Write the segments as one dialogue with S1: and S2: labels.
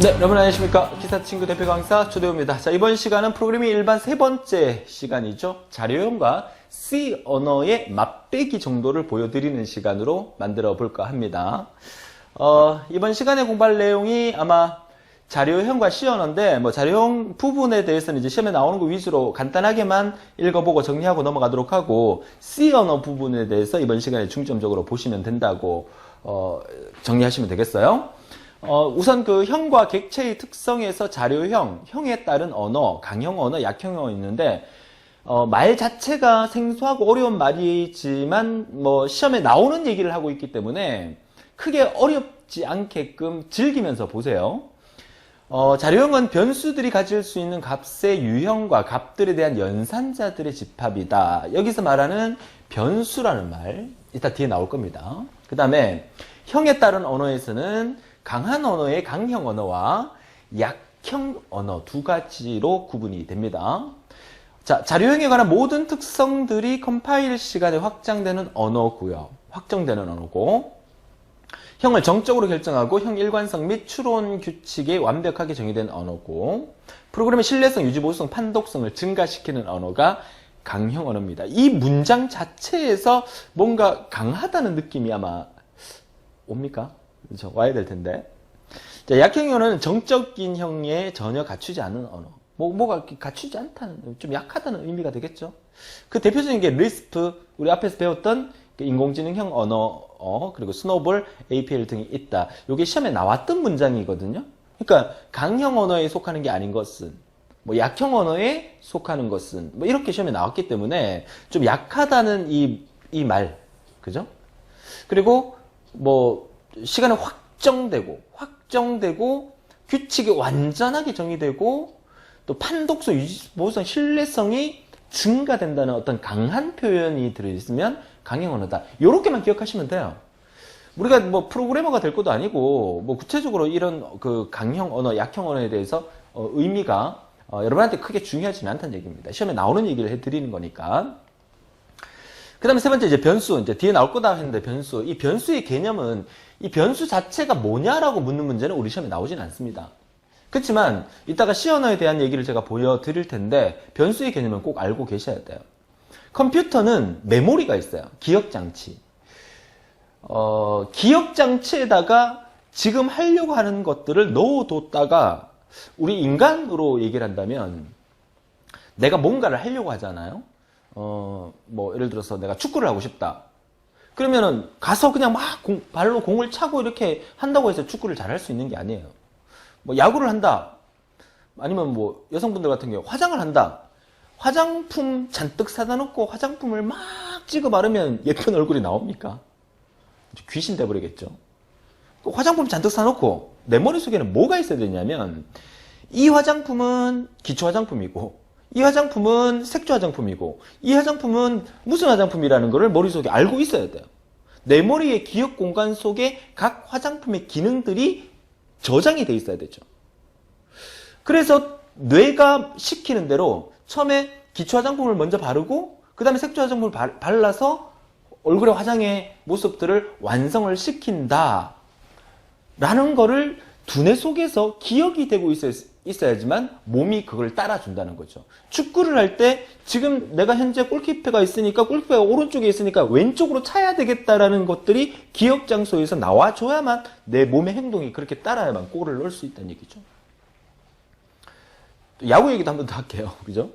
S1: 네, 여러분 안녕하십니까. 기사친구 대표 강사 조대호입니다. 자, 이번 시간은 프로그래밍 일반 세 번째 시간이죠. 자료형과 C 언어의 맛배기 정도를 보여드리는 시간으로 만들어 볼까 합니다. 이번 시간에 공부할 내용이 아마 자료형과 C 언어인데, 자료형 부분에 대해서는 이제 시험에 나오는 거 위주로 간단하게만 읽어보고 정리하고 넘어가도록 하고, C 언어 부분에 대해서 이번 시간에 중점적으로 보시면 된다고, 정리하시면 되겠어요. 우선 그 형과 객체의 특성에서 자료형, 형에 따른 언어, 강형 언어, 약형 언어 있는데, 말 자체가 생소하고 어려운 말이지만, 시험에 나오는 얘기를 하고 있기 때문에 크게 어렵지 않게끔 즐기면서 보세요. 자료형은 변수들이 가질 수 있는 값의 유형과 값들에 대한 연산자들의 집합이다. 여기서 말하는 변수라는 말, 이따 뒤에 나올 겁니다. 그 다음에 형에 따른 언어에서는 강한 언어의 강형 언어와 약형 언어 두 가지로 구분이 됩니다. 자, 자료형에 관한 모든 특성들이 컴파일 시간에 확정되는 언어고, 형을 정적으로 결정하고 형 일관성 및 추론 규칙에 완벽하게 정의된 언어고, 프로그램의 신뢰성, 유지보수성, 판독성을 증가시키는 언어가 강형 언어입니다. 이 문장 자체에서 뭔가 강하다는 느낌이 아마 옵니까? 그렇죠? 와야 될 텐데. 자, 약형 언어는 정적인 형에 전혀 갖추지 않은 언어. 뭐가 갖추지 않다는, 좀 약하다는 의미가 되겠죠? 그 대표적인 게 리스프, 우리 앞에서 배웠던 인공지능형 언어, 그리고 스노볼, APL 등이 있다. 이게 시험에 나왔던 문장이거든요? 그러니까 강형 언어에 속하는 게 아닌 것은, 약형 언어에 속하는 것은, 이렇게 시험에 나왔기 때문에 좀 약하다는 이 말. 그죠? 그리고 시간은 확정되고 규칙이 완전하게 정의되고 또 판독성, 유지보수성, 신뢰성이 증가된다는 어떤 강한 표현이 들어있으면 강형 언어다. 요렇게만 기억하시면 돼요. 우리가 프로그래머가 될 것도 아니고 구체적으로 이런 그 강형 언어, 약형 언어에 대해서 의미가 여러분한테 크게 중요하지는 않다는 얘기입니다. 시험에 나오는 얘기를 해드리는 거니까. 그 다음에 세 번째, 이제 변수. 이제 뒤에 나올 거다 했는데 변수. 이 변수의 개념은 이 변수 자체가 뭐냐라고 묻는 문제는 우리 시험에 나오진 않습니다. 그렇지만 이따가 C 언어에 대한 얘기를 제가 보여드릴 텐데 변수의 개념은 꼭 알고 계셔야 돼요. 컴퓨터는 메모리가 있어요. 기억장치. 기억장치에다가 지금 하려고 하는 것들을 넣어뒀다가 우리 인간으로 얘기를 한다면 내가 뭔가를 하려고 하잖아요. 예를 들어서 내가 축구를 하고 싶다. 그러면은 가서 그냥 막 발로 공을 차고 이렇게 한다고 해서 축구를 잘할 수 있는 게 아니에요. 야구를 한다. 아니면 여성분들 같은 경우 화장을 한다. 화장품 잔뜩 사다 놓고 화장품을 막 찍어 바르면 예쁜 얼굴이 나옵니까? 귀신 돼버리겠죠. 화장품 잔뜩 사놓고 내 머릿속에는 뭐가 있어야 되냐면 이 화장품은 기초 화장품이고 이 화장품은 색조 화장품이고 이 화장품은 무슨 화장품이라는 것을 머릿속에 알고 있어야 돼요. 내 머리의 기억 공간 속에 각 화장품의 기능들이 저장이 돼 있어야 되죠. 그래서 뇌가 시키는 대로 처음에 기초 화장품을 먼저 바르고 그 다음에 색조 화장품을 발라서 얼굴의 화장의 모습들을 완성을 시킨다 라는 거를 두뇌 속에서 기억이 되고 있어야지만 몸이 그걸 따라준다는 거죠. 축구를 할 때 지금 내가 현재 골키퍼가 있으니까 골키퍼가 오른쪽에 있으니까 왼쪽으로 차야 되겠다라는 것들이 기억 장소에서 나와줘야만 내 몸의 행동이 그렇게 따라야만 골을 넣을 수 있다는 얘기죠. 또 야구 얘기도 한 번 더 할게요. 그죠?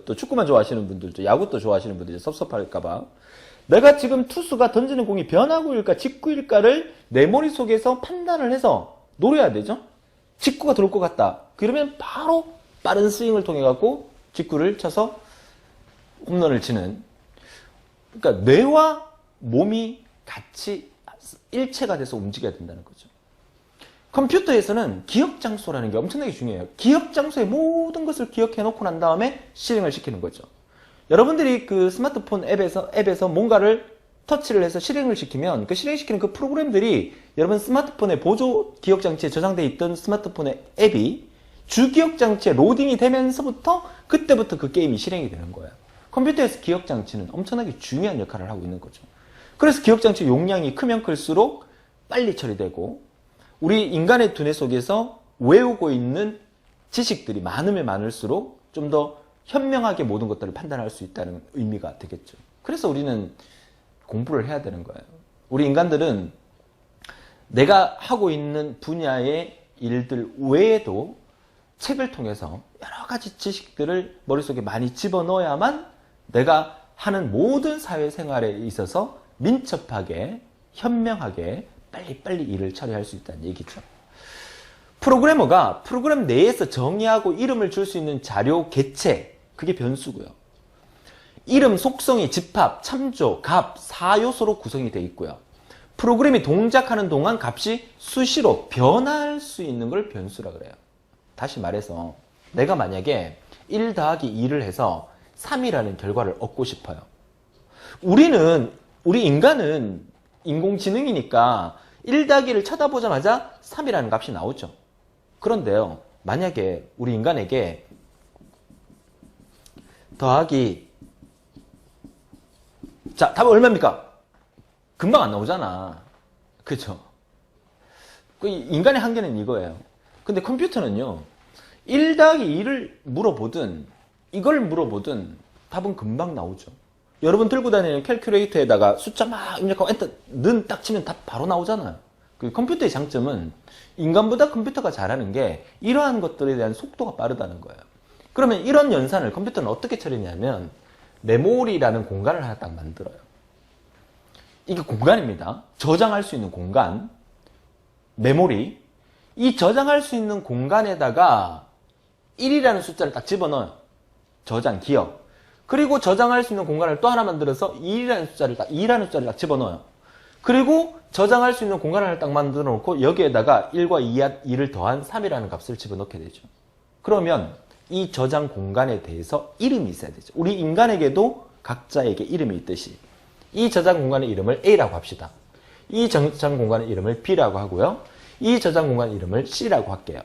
S1: 또 축구만 좋아하시는 분들, 야구 또 좋아하시는 분들이 섭섭할까봐. 내가 지금 투수가 던지는 공이 변화구일까 직구일까를 내 머릿속에서 판단을 해서 노려야 되죠? 직구가 들어올 것 같다. 그러면 바로 빠른 스윙을 통해 갖고 직구를 쳐서 홈런을 치는. 그러니까 뇌와 몸이 같이 일체가 돼서 움직여야 된다는 거죠. 컴퓨터에서는 기억 장소라는 게 엄청나게 중요해요. 기억 장소의 모든 것을 기억해 놓고 난 다음에 실행을 시키는 거죠. 여러분들이 그 스마트폰 앱에서 뭔가를 터치를 해서 실행을 시키면 그 실행시키는 그 프로그램들이 여러분 스마트폰의 보조 기억장치에 저장되어 있던 스마트폰의 앱이 주기억장치에 로딩이 되면서부터 그때부터 그 게임이 실행이 되는 거예요. 컴퓨터에서 기억장치는 엄청나게 중요한 역할을 하고 있는 거죠. 그래서 기억장치 용량이 크면 클수록 빨리 처리되고 우리 인간의 두뇌 속에서 외우고 있는 지식들이 많으면 많을수록 좀 더 현명하게 모든 것들을 판단할 수 있다는 의미가 되겠죠. 그래서 우리는 공부를 해야 되는 거예요. 우리 인간들은 내가 하고 있는 분야의 일들 외에도 책을 통해서 여러 가지 지식들을 머릿속에 많이 집어넣어야만 내가 하는 모든 사회생활에 있어서 민첩하게, 현명하게 빨리빨리 일을 처리할 수 있다는 얘기죠. 프로그래머가 프로그램 내에서 정의하고 이름을 줄 수 있는 자료 개체, 그게 변수고요. 이름, 속성이 집합, 참조, 값, 4요소로 구성이 되어 있고요. 프로그램이 동작하는 동안 값이 수시로 변할 수 있는 걸 변수라 그래요. 다시 말해서 내가 만약에 1 더하기 2를 해서 3이라는 결과를 얻고 싶어요. 우리 인간은 인공지능이니까 1 더하기를 쳐다보자마자 3이라는 값이 나오죠. 그런데요, 만약에 우리 인간에게 더하기, 자, 답은 얼마입니까? 금방 안 나오잖아. 그쵸? 인간의 한계는 이거예요. 근데 컴퓨터는요, 1 더하기 2를 물어보든, 이걸 물어보든 답은 금방 나오죠. 여러분 들고 다니는 캘큘레이터에다가 숫자 막 입력하고 엔터, 는 딱 치면 답 바로 나오잖아요. 그 컴퓨터의 장점은 인간보다 컴퓨터가 잘하는 게 이러한 것들에 대한 속도가 빠르다는 거예요. 그러면 이런 연산을 컴퓨터는 어떻게 처리냐면 메모리라는 공간을 하나 딱 만들어요. 이게 공간입니다. 저장할 수 있는 공간, 메모리. 이 저장할 수 있는 공간에다가 1이라는 숫자를 딱 집어넣어요. 저장, 기억. 그리고 저장할 수 있는 공간을 또 하나 만들어서 2라는 숫자를 딱 집어넣어요. 그리고 저장할 수 있는 공간을 딱 만들어 놓고 여기에다가 1과 2를 더한 3이라는 값을 집어넣게 되죠. 그러면 이 저장 공간에 대해서 이름이 있어야 되죠. 우리 인간에게도 각자에게 이름이 있듯이 이 저장 공간의 이름을 A라고 합시다. 이 저장 공간의 이름을 B라고 하고요. 이 저장 공간의 이름을 C라고 할게요.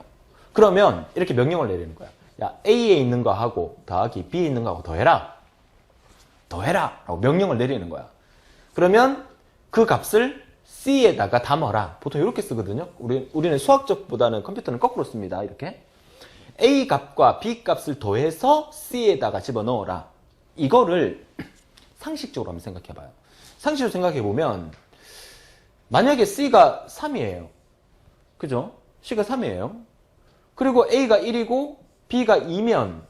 S1: 그러면 이렇게 명령을 내리는 거야. 야, A에 있는 거 하고 더하기 B에 있는 거 하고 더해라. 더해라 라고 명령을 내리는 거야. 그러면 그 값을 C에다가 담아라. 보통 이렇게 쓰거든요. 우리는 수학적보다는 컴퓨터는 거꾸로 씁니다. 이렇게 A 값과 B 값을 더해서 C에다가 집어넣어라. 이거를 상식적으로 한번 생각해봐요. 상식적으로 생각해보면 만약에 C가 3이에요. 그죠? C가 3이에요. 그리고 A가 1이고 B가 2면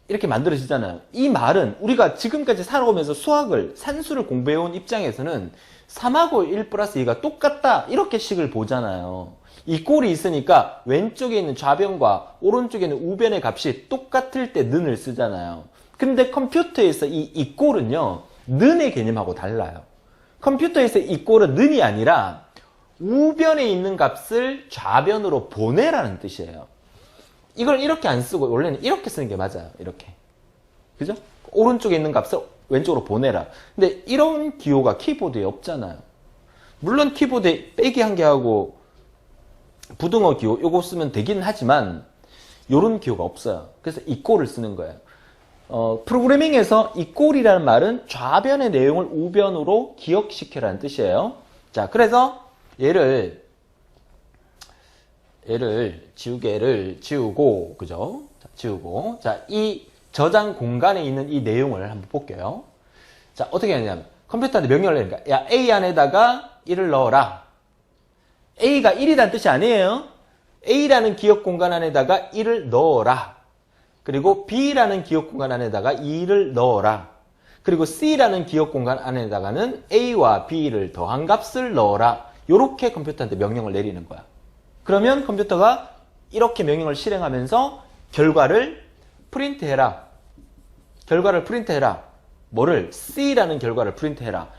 S1: 이렇게 만들어지잖아요. 이 말은 우리가 지금까지 살아오면서 수학을, 산수를 공부해온 입장에서는 3하고 1 플러스 2가 똑같다 이렇게 식을 보잖아요. 이 꼴이 있으니까 왼쪽에 있는 좌변과 오른쪽에 있는 우변의 값이 똑같을 때 는을 쓰잖아요. 근데 컴퓨터에서 이 꼴은요, 는의 개념하고 달라요. 컴퓨터에서 이 꼴은 는이 아니라 우변에 있는 값을 좌변으로 보내라는 뜻이에요. 이걸 이렇게 안 쓰고 원래는 이렇게 쓰는 게 맞아요. 이렇게. 그죠? 오른쪽에 있는 값을 왼쪽으로 보내라. 근데 이런 기호가 키보드에 없잖아요. 물론 키보드에 빼기 한 개하고 부등호 기호 요거 쓰면 되긴 하지만 요런 기호가 없어요. 그래서 이 꼴을 쓰는 거예요. 프로그래밍에서 이 꼴이라는 말은 좌변의 내용을 우변으로 기억시켜라는 뜻이에요. 자, 그래서 얘를 지우고, 그죠? 자, 지우고. 자, 이 저장 공간에 있는 이 내용을 한번 볼게요. 자, 어떻게 하냐면, 컴퓨터한테 명령을 내니까, 야, A 안에다가 1을 넣어라. A가 1이라는 뜻이 아니에요. A라는 기억 공간 안에다가 1을 넣어라. 그리고 B라는 기억 공간 안에다가 2를 넣어라. 그리고 C라는 기억 공간 안에다가는 A와 B를 더한 값을 넣어라. 요렇게 컴퓨터한테 명령을 내리는 거야. 그러면 컴퓨터가 이렇게 명령을 실행하면서 결과를 프린트해라. 뭐를? C라는 결과를 프린트해라.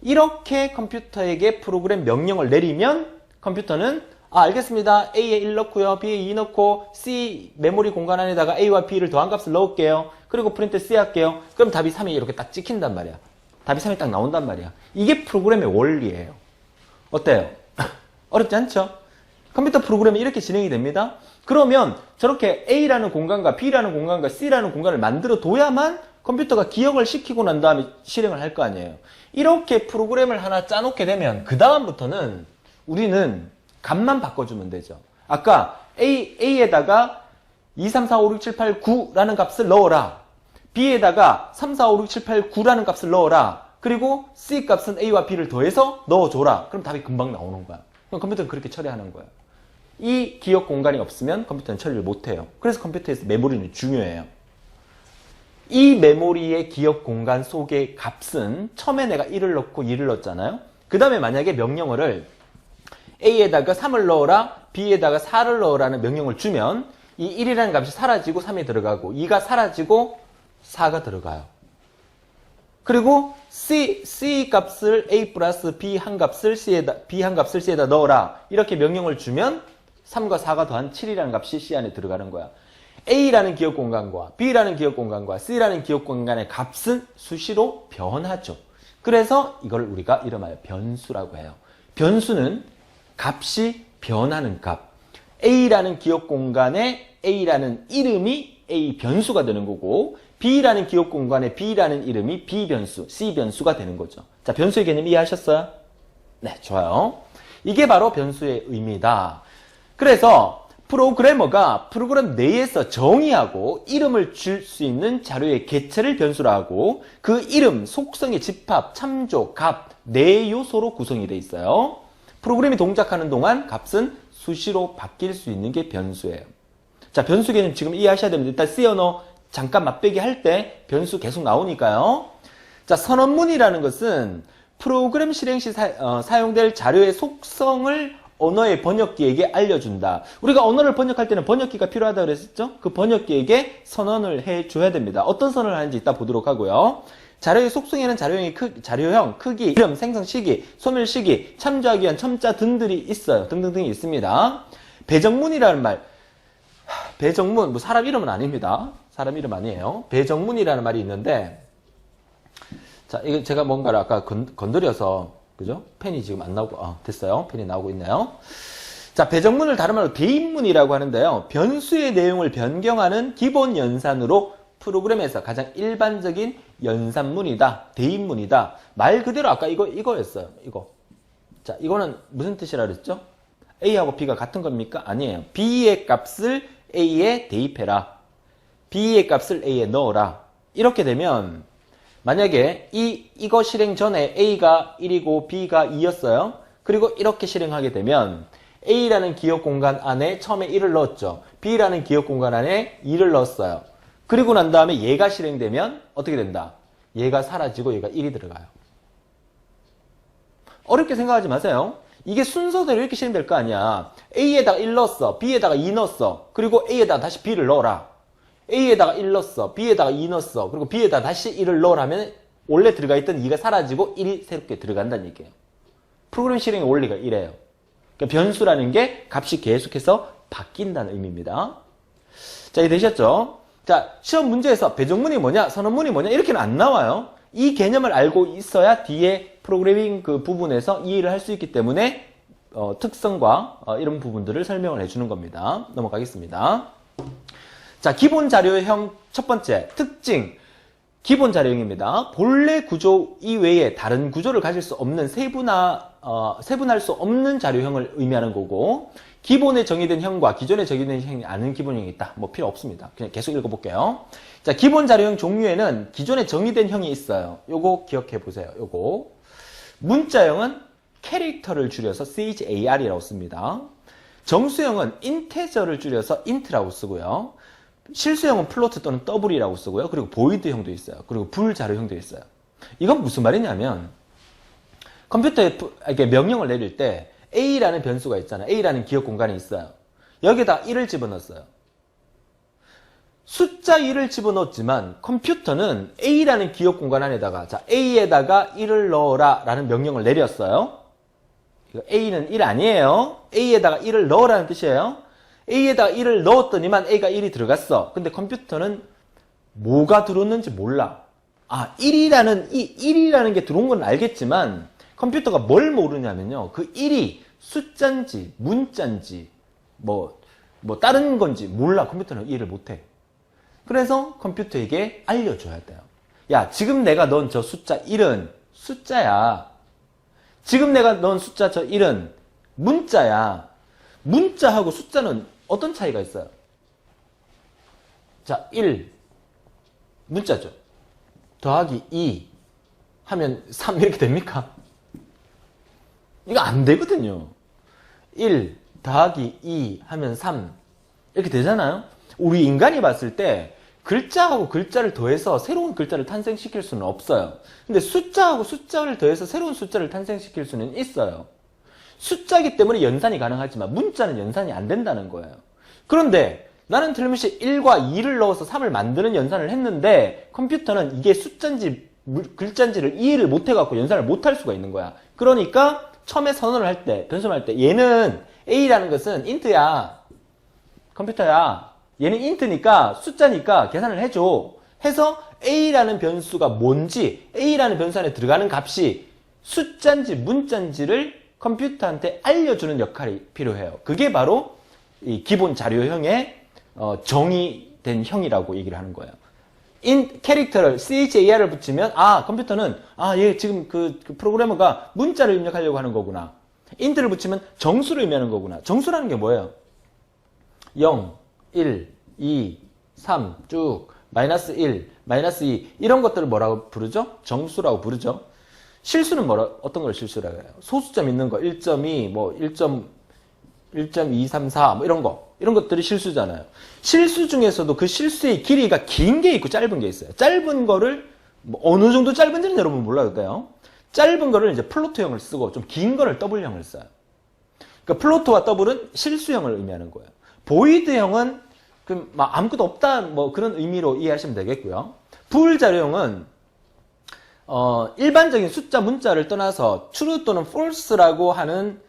S1: 이렇게 컴퓨터에게 프로그램 명령을 내리면 컴퓨터는 알겠습니다. A에 1 넣고요. B에 2 넣고 C 메모리 공간 안에다가 A와 B를 더한 값을 넣을게요. 그리고 프린트 C 할게요. 그럼 답이 3이 이렇게 딱 찍힌단 말이야. 답이 3이 딱 나온단 말이야. 이게 프로그램의 원리예요. 어때요? 어렵지 않죠? 컴퓨터 프로그램이 이렇게 진행이 됩니다. 그러면 저렇게 A라는 공간과 B라는 공간과 C라는 공간을 만들어 둬야만 컴퓨터가 기억을 시키고 난 다음에 실행을 할 거 아니에요. 이렇게 프로그램을 하나 짜놓게 되면 그 다음부터는 우리는 값만 바꿔주면 되죠. 아까 A에다가 2, 3, 4, 5, 6, 7, 8, 9라는 값을 넣어라. B에다가 3, 4, 5, 6, 7, 8, 9라는 값을 넣어라. 그리고 C 값은 A와 B를 더해서 넣어줘라. 그럼 답이 금방 나오는 거야. 그럼 컴퓨터는 그렇게 처리하는 거야. 이 기억 공간이 없으면 컴퓨터는 처리를 못해요. 그래서 컴퓨터에서 메모리는 중요해요. 이 메모리의 기억 공간 속의 값은 처음에 내가 1을 넣고 2를 넣었잖아요. 그 다음에 만약에 명령어를 A에다가 3을 넣어라, B에다가 4를 넣으라는 명령을 주면 이 1이라는 값이 사라지고 3이 들어가고 2가 사라지고 4가 들어가요. 그리고 C 값을 A 플러스 B 한 값을 B 한 값을 C에다 넣어라. 이렇게 명령을 주면 3과 4가 더한 7이라는 값이 C 안에 들어가는 거야. A라는 기억 공간과 B라는 기억 공간과 C라는 기억 공간의 값은 수시로 변하죠. 그래서 이걸 우리가 이름하여 변수라고 해요. 변수는 값이 변하는 값. A라는 기억 공간에 A라는 이름이 A 변수가 되는 거고 B라는 기억 공간에 B라는 이름이 B 변수, C 변수가 되는 거죠. 자, 변수의 개념 이해하셨어요? 네, 좋아요. 이게 바로 변수의 의미다. 그래서 프로그래머가 프로그램 내에서 정의하고 이름을 줄 수 있는 자료의 개체를 변수라 하고 그 이름, 속성의 집합, 참조, 값, 네 요소로 구성이 되어 있어요. 프로그램이 동작하는 동안 값은 수시로 바뀔 수 있는 게 변수예요. 자, 변수 개념 지금 이해하셔야 됩니다. 일단 C 언어 잠깐 맛배기 할 때 변수 계속 나오니까요. 자, 선언문이라는 것은 프로그램 실행 시 사용될 자료의 속성을 언어의 번역기에게 알려준다. 우리가 언어를 번역할 때는 번역기가 필요하다고 그랬었죠? 그 번역기에게 선언을 해줘야 됩니다. 어떤 선언을 하는지 이따 보도록 하고요. 자료의 속성에는 자료형, 크기, 이름, 생성 시기, 소멸 시기, 참조하기 위한 첨자 등들이 있어요. 등등등이 있습니다. 배정문이라는 말. 배정문, 뭐 사람 이름은 아닙니다. 사람 이름 아니에요. 배정문이라는 말이 있는데, 자, 이거 제가 뭔가를 아까 건드려서, 그죠? 펜이 지금 안 나오고, 됐어요. 펜이 나오고 있네요. 자, 배정문을 다른 말로 대입문이라고 하는데요. 변수의 내용을 변경하는 기본 연산으로 프로그램에서 가장 일반적인 연산문이다. 대입문이다. 말 그대로 아까 이거였어요. 이거. 자, 이거는 무슨 뜻이라 그랬죠? A하고 B가 같은 겁니까? 아니에요. B의 값을 A에 대입해라. B의 값을 A에 넣어라. 이렇게 되면 만약에 이거 실행 전에 A가 1이고 B가 2였어요. 그리고 이렇게 실행하게 되면 A라는 기억 공간 안에 처음에 1을 넣었죠. B라는 기억 공간 안에 2를 넣었어요. 그리고 난 다음에 얘가 실행되면 어떻게 된다? 얘가 사라지고 얘가 1이 들어가요. 어렵게 생각하지 마세요. 이게 순서대로 이렇게 실행될 거 아니야. A에다가 1 넣었어. B에다가 2 넣었어. 그리고 A에다가 다시 B를 넣어라. A에다가 1 넣었어. B에다가 2 넣었어. 그리고 B에다가 다시 1을 넣으라면 원래 들어가 있던 2가 사라지고 1이 새롭게 들어간다는 얘기예요. 프로그램 실행의 원리가 이래요. 그러니까 변수라는 게 값이 계속해서 바뀐다는 의미입니다. 자, 이해되셨죠? 자, 시험 문제에서 배정문이 뭐냐, 선언문이 뭐냐 이렇게는 안 나와요. 이 개념을 알고 있어야 뒤에 프로그래밍 그 부분에서 이해를 할 수 있기 때문에 특성과 이런 부분들을 설명을 해주는 겁니다. 넘어가겠습니다. 자, 기본 자료형 첫 번째 특징. 기본 자료형입니다. 본래 구조 이외에 다른 구조를 가질 수 없는 세분할 수 없는 자료형을 의미하는 거고, 기본에 정의된 형과 기존에 정의된 형이 아닌 기본형이 있다. 뭐 필요 없습니다. 그냥 계속 읽어볼게요. 자, 기본 자료형 종류에는 기존에 정의된 형이 있어요. 요거 기억해 보세요. 요거. 문자형은 캐릭터를 줄여서 CHAR이라고 씁니다. 정수형은 인테저를 줄여서 int라고 쓰고요. 실수형은 플로트 또는 더블이라고 쓰고요. 그리고 보이드형도 있어요. 그리고 불자료형도 있어요. 이건 무슨 말이냐면 컴퓨터에 이렇게 명령을 내릴 때 A라는 변수가 있잖아요. A라는 기억 공간이 있어요. 여기다 1을 집어넣었어요. 숫자 1을 집어넣었지만 컴퓨터는 A라는 기억 공간 안에다가 자, A에다가 1을 넣어라 라는 명령을 내렸어요. A는 1 아니에요. A에다가 1을 넣으라는 뜻이에요. A에다가 1을 넣었더니만 A가 1이 들어갔어. 근데 컴퓨터는 뭐가 들어왔는지 몰라. 1이라는 게 들어온 건 알겠지만 컴퓨터가 뭘 모르냐면요. 그 1이 숫자인지 문자인지 뭐 다른 건지 몰라. 컴퓨터는 이해를 못해. 그래서 컴퓨터에게 알려줘야 돼요. 야, 지금 내가 넣은 저 숫자 1은 숫자야. 지금 내가 넣은 숫자 저 1은 문자야. 문자하고 숫자는 어떤 차이가 있어요? 자, 1 문자죠. 더하기 2 하면 3 이렇게 됩니까? 이거 안 되거든요. 1 더하기 2 하면 3 이렇게 되잖아요. 우리 인간이 봤을 때 글자하고 글자를 더해서 새로운 글자를 탄생시킬 수는 없어요. 근데 숫자하고 숫자를 더해서 새로운 숫자를 탄생시킬 수는 있어요. 숫자이기 때문에 연산이 가능하지만 문자는 연산이 안 된다는 거예요. 그런데 나는 틀림없이 1과 2를 넣어서 3을 만드는 연산을 했는데 컴퓨터는 이게 숫자인지 글자인지를 이해를 못해갖고 연산을 못할 수가 있는 거야. 그러니까 처음에 선언을 할 때, 변수할 때 얘는 A라는 것은 인트야. 컴퓨터야. 얘는 인트니까 숫자니까 계산을 해줘. 해서 A라는 변수가 뭔지 A라는 변수 안에 들어가는 값이 숫자인지 문자인지를 컴퓨터한테 알려주는 역할이 필요해요. 그게 바로 이 기본 자료형의 정의된 형이라고 얘기를 하는 거예요. 캐릭터를 CHAR을 붙이면 컴퓨터는 얘 지금 그 프로그래머가 문자를 입력하려고 하는 거구나. 인트를 붙이면 정수를 의미하는 거구나. 정수라는 게 뭐예요? 0, 1, 2, 3 쭉 마이너스 1, 마이너스 2 이런 것들을 뭐라고 부르죠? 정수라고 부르죠. 실수는 어떤 걸 실수라고 해요? 소수점 있는 거 1.2, 뭐 1.234 뭐 이런 것들이 실수잖아요. 실수 중에서도 그 실수의 길이가 긴 게 있고 짧은 게 있어요. 짧은 거를 뭐 어느 정도 짧은지는 여러분 몰라도 돼요. 짧은 거를 이제 플로트형을 쓰고 좀 긴 거를 더블형을 써요. 그러니까 플로트와 더블은 실수형을 의미하는 거예요. 보이드형은 막 아무것도 없다 뭐 그런 의미로 이해하시면 되겠고요. 불자료형은 일반적인 숫자 문자를 떠나서 true 또는 false라고 하는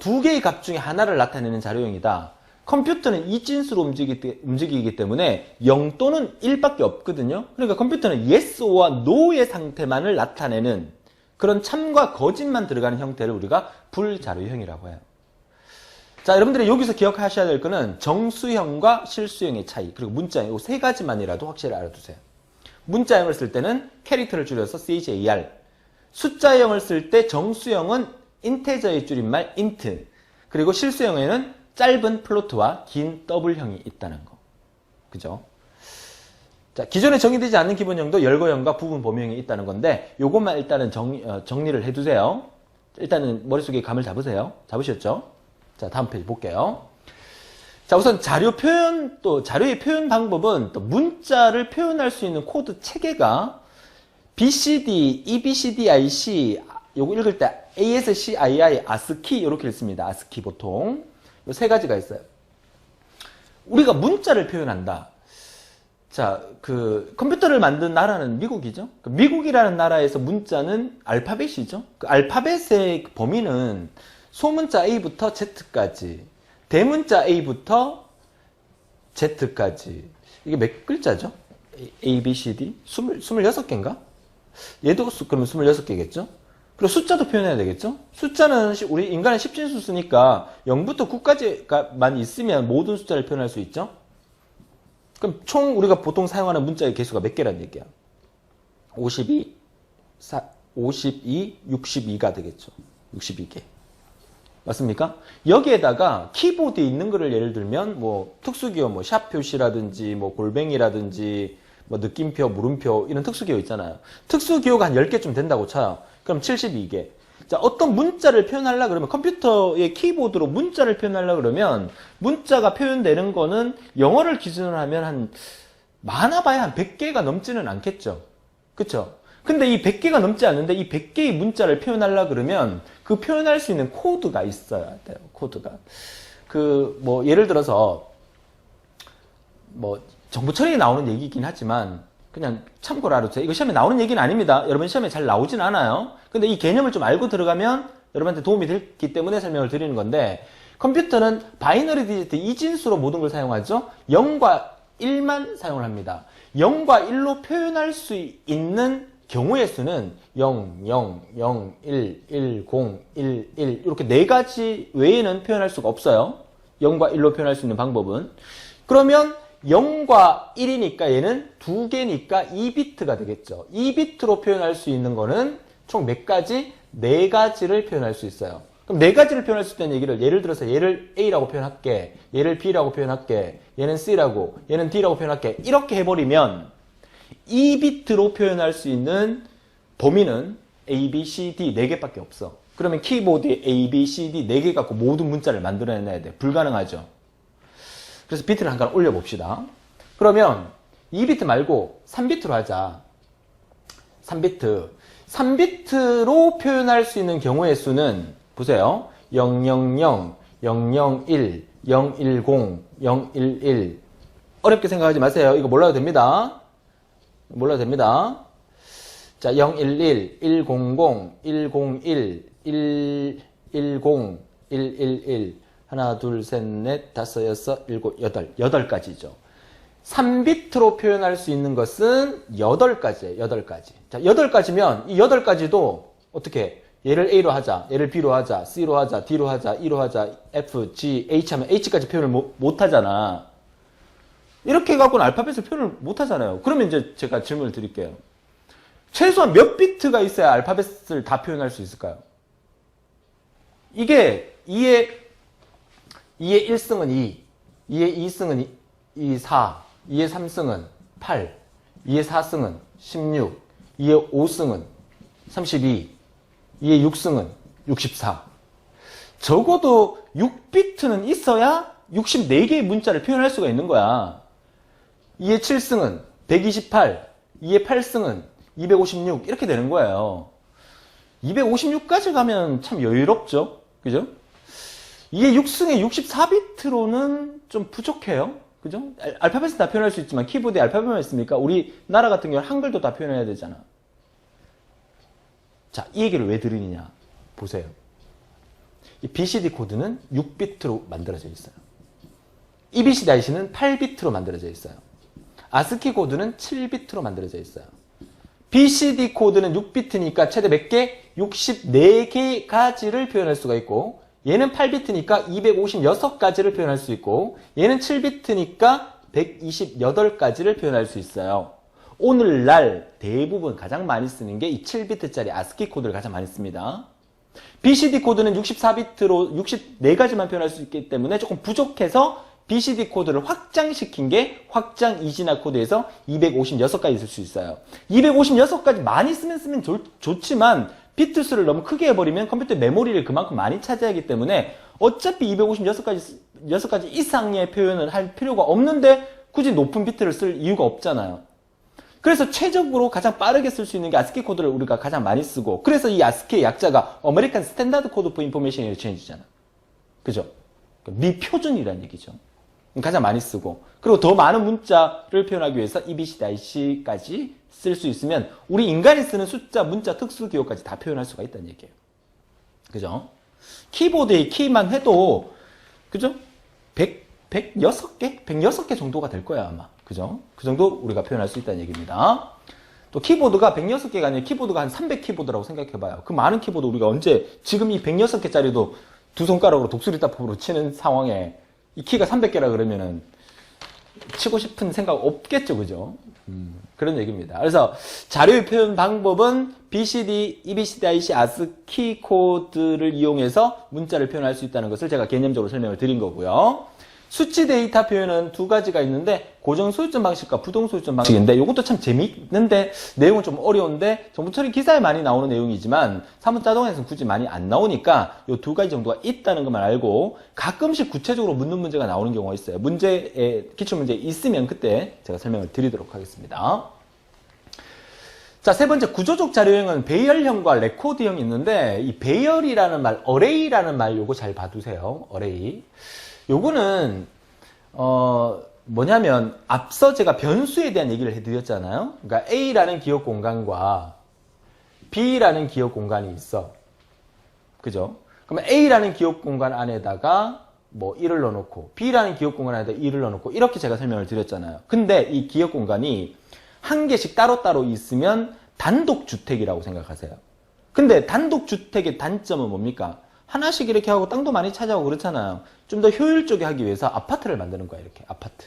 S1: 두 개의 값 중에 하나를 나타내는 자료형이다. 컴퓨터는 이진수로 움직이기 때문에 0 또는 1밖에 없거든요. 그러니까 컴퓨터는 yes와 no의 상태만을 나타내는 그런 참과 거짓만 들어가는 형태를 우리가 불자료형이라고 해요. 자, 여러분들이 여기서 기억하셔야 될 거는 정수형과 실수형의 차이, 그리고 문자형, 이 세 가지만이라도 확실히 알아두세요. 문자형을 쓸 때는 캐릭터를 줄여서 CHAR, 숫자형을 쓸 때 정수형은 인테저의 줄임말 int, 그리고 실수형에는 짧은 플로트와 긴 더블형이 있다는 거. 그죠? 자, 기존에 정의되지 않는 기본형도 열거형과 부분 범위형이 있다는 건데 요것만 일단은 정리를 해두세요. 일단은 머릿속에 감을 잡으세요. 잡으셨죠? 자, 다음 페이지 볼게요. 자, 우선 자료의 표현 방법은 또 문자를 표현할 수 있는 코드 체계가 BCD, EBCDIC, 요거 읽을 때 ASCII, ASCII 이렇게 읽습니다. ASCII 보통. 요 세 가지가 있어요. 우리가 문자를 표현한다. 자, 컴퓨터를 만든 나라는 미국이죠. 미국이라는 나라에서 문자는 알파벳이죠. 그 알파벳의 범위는 소문자 A부터 Z까지, 대문자 A부터 Z까지. 이게 몇 글자죠? A, B, C, D? 26개인가? 얘도 그러면 26개겠죠? 그리고 숫자도 표현해야 되겠죠? 숫자는 우리 인간은 10진수 쓰니까 0부터 9까지만 있으면 모든 숫자를 표현할 수 있죠? 그럼 총 우리가 보통 사용하는 문자의 개수가 몇 개란 얘기야? 52, 62가 되겠죠. 62개. 맞습니까? 여기에다가 키보드에 있는 거를 예를 들면 뭐 특수기호 뭐 샵 표시라든지 뭐 골뱅이라든지 뭐 느낌표, 물음표 이런 특수기호 있잖아요. 특수기호가 한 10개쯤 된다고 쳐요. 그럼 72개. 자, 어떤 문자를 표현하려고 그러면 컴퓨터의 키보드로 문자를 표현하려고 그러면 문자가 표현되는 거는 영어를 기준으로 하면 많아봐야 한 100개가 넘지는 않겠죠. 그쵸? 근데 이 100개가 넘지 않는데 이 100개의 문자를 표현하려고 그러면 그 표현할 수 있는 코드가 있어야 돼요. 코드가. 뭐 예를 들어서 뭐 정보 처리에 나오는 얘기이긴 하지만 그냥 참고로 알아두세요. 이거 시험에 나오는 얘기는 아닙니다. 여러분 시험에 잘 나오진 않아요. 근데 이 개념을 좀 알고 들어가면 여러분한테 도움이 됐기 때문에 설명을 드리는 건데 computer는 바이너리 디지트 이진수로 모든 걸 사용하죠. 0과 1만 사용을 합니다. 0과 1로 표현할 수 있는 경우의 수는 0, 0, 0, 1, 1, 0, 1, 1 이렇게 네 가지 외에는 표현할 수가 없어요. 0과 1로 표현할 수 있는 방법은. 그러면 0과 1이니까 얘는 2개니까 2비트가 되겠죠. 2비트로 표현할 수 있는 거는 총 몇 가지? 4가지를 표현할 수 있어요. 그럼 네 가지를 표현할 수 있다는 얘기를 예를 들어서 얘를 A라고 표현할게. 얘를 B라고 표현할게. 얘는 C라고. 얘는 D라고 표현할게. 이렇게 해버리면 이 비트로 표현할 수 있는 범위는 A, B, C, D 4개밖에 없어. 그러면 키보드에 A, B, C, D 4개 갖고 모든 문자를 만들어내야 돼. 불가능하죠. 그래서 비트를 한 칸 올려봅시다. 그러면 2비트 말고 3비트로 하자. 3비트. 3비트로 표현할 수 있는 경우의 수는 보세요. 000, 001, 010, 011. 어렵게 생각하지 마세요. 이거 몰라도 됩니다. 몰라도 됩니다. 자, 011, 100, 101, 110, 111. 하나, 둘, 셋, 넷, 다섯, 여섯, 일곱, 여덟. 8가지죠. 3비트로 표현할 수 있는 것은 8가지예요. 8가지. 자, 8가지면 이 8가지도 어떻게 얘를 A로 하자, 얘를 B로 하자, C로 하자, D로 하자, E로 하자, F, G, H 하면 H까지 표현을 못 하잖아. 이렇게 해갖고는 알파벳을 표현을 못 하잖아요. 그러면 이제 제가 질문을 드릴게요. 최소한 몇 비트가 있어야 알파벳을 다 표현할 수 있을까요? 이게 2의 1승은 2, 2의 2승은 4, 2의 3승은 8, 2의 4승은 16, 2의 5승은 32, 2의 6승은 64. 적어도 6비트는 있어야 64개의 문자를 표현할 수가 있는 거야. 2의 7승은 128, 2의 8승은 256 이렇게 되는 거예요. 256까지 가면 참 여유롭죠? 그죠? 2의 6승의 64비트로는 좀 부족해요. 그죠? 알파벳은 다 표현할 수 있지만 키보드에 알파벳만 있습니까? 우리나라 같은 경우는 한글도 다 표현해야 되잖아. 자, 이 얘기를 왜 들으느냐 보세요. 이 BCD 코드는 6비트로 만들어져 있어요. EBCDIC는 8비트로 만들어져 있어요. ASCII 코드는 7비트로 만들어져 있어요. BCD 코드는 6비트니까 최대 몇 개? 64개가지를 표현할 수가 있고, 얘는 8비트니까 256가지를 표현할 수 있고, 얘는 7비트니까 128가지를 표현할 수 있어요. 오늘날 대부분 가장 많이 쓰는 게 이 7비트짜리 ASCII 코드를 가장 많이 씁니다. BCD 코드는 64비트로 64가지만 표현할 수 있기 때문에 조금 부족해서 BCD 코드를 확장시킨 게 확장 이진화 코드에서 256가지 있을 수 있어요. 256가지 많이 쓰면 좋지만 비트 수를 너무 크게 해버리면 컴퓨터 메모리를 그만큼 많이 차지하기 때문에 어차피 256가지 이상의 표현을 할 필요가 없는데 굳이 높은 비트를 쓸 이유가 없잖아요. 그래서 최적으로 가장 빠르게 쓸 수 있는 게 ASCII 코드를 우리가 가장 많이 쓰고, 그래서 이 ASCII의 약자가 American Standard Code for Information Exchange잖아. 그죠? 미표준이라는 얘기죠. 가장 많이 쓰고, 그리고 더 많은 문자를 표현하기 위해서 EBCDIC까지 쓸 수 있으면 우리 인간이 쓰는 숫자, 문자, 특수 기호까지 다 표현할 수가 있다는 얘기예요. 그죠? 키보드의 키만 해도 그죠? 106개? 106개 정도가 될 거야 아마. 그죠? 그 정도 우리가 표현할 수 있다는 얘기입니다. 또 키보드가 106개가 아니라 키보드가 한 300 키보드라고 생각해봐요. 그 많은 키보드 우리가 언제 지금 이 106개짜리도 두 손가락으로 독수리 따법으로 치는 상황에 이 키가 300개라 그러면은 치고 싶은 생각 없겠죠, 그죠? 그런 얘기입니다. 그래서 자료의 표현 방법은 BCD, EBCDIC, ASCII 코드를 이용해서 문자를 표현할 수 있다는 것을 제가 개념적으로 설명을 드린 거고요. 수치 데이터 표현은 두 가지가 있는데 고정 소유점 방식과 부동 소유점 방식인데 이것도 참 재미있는데 내용은 좀 어려운데 정보처리 기사에 많이 나오는 내용이지만 사문 자동화에서는 굳이 많이 안 나오니까 이 두 가지 정도가 있다는 것만 알고 가끔씩 구체적으로 묻는 문제가 나오는 경우가 있어요. 문제에 기출문제 있으면 그때 제가 설명을 드리도록 하겠습니다. 자, 세 번째 구조적 자료형은 배열형과 레코드형이 있는데 이 배열이라는 말, 어레이라는 말 요거 잘 봐두세요. 어레이. 요거는 뭐냐면 앞서 제가 변수에 대한 얘기를 해드렸잖아요. 그러니까 A라는 기억 공간과 B라는 기억 공간이 있어. 그죠? 그러면 A라는 기억 공간 안에다가 뭐 1을 넣어놓고 B라는 기억 공간 안에다 2를 넣어놓고 이렇게 제가 설명을 드렸잖아요. 근데 이 기억 공간이 한 개씩 따로따로 있으면 단독주택이라고 생각하세요. 근데 단독주택의 단점은 뭡니까? 하나씩 이렇게 하고 땅도 많이 차지하고 그렇잖아요. 좀 더 효율적이게 하기 위해서 아파트를 만드는 거야, 이렇게. 아파트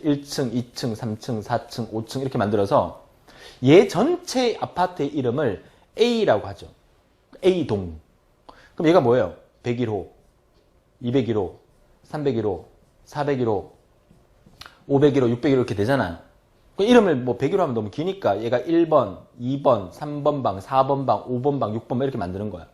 S1: 1층, 2층, 3층, 4층, 5층 이렇게 만들어서 얘 전체 아파트의 이름을 A라고 하죠. A동. 그럼 얘가 뭐예요? 101호, 201호, 301호, 401호, 501호, 601호 이렇게 되잖아요. 그 이름을 뭐 101호 하면 너무 기니까 얘가 1번, 2번, 3번 방, 4번 방, 5번 방, 6번 방 이렇게 만드는 거야.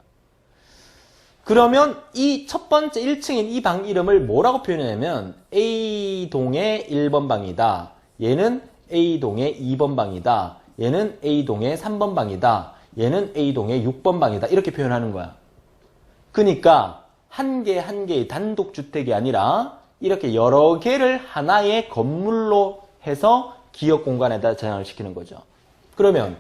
S1: 그러면 이 첫 번째 1층인 이 방 이름을 뭐라고 표현하냐면 A동의 1번 방이다. 얘는 A동의 2번 방이다. 얘는 A동의 3번 방이다. 얘는 A동의 6번 방이다. 이렇게 표현하는 거야. 그러니까 한 개 한 개의 단독주택이 아니라 이렇게 여러 개를 하나의 건물로 해서 기업 공간에다 저장을 시키는 거죠. 그러면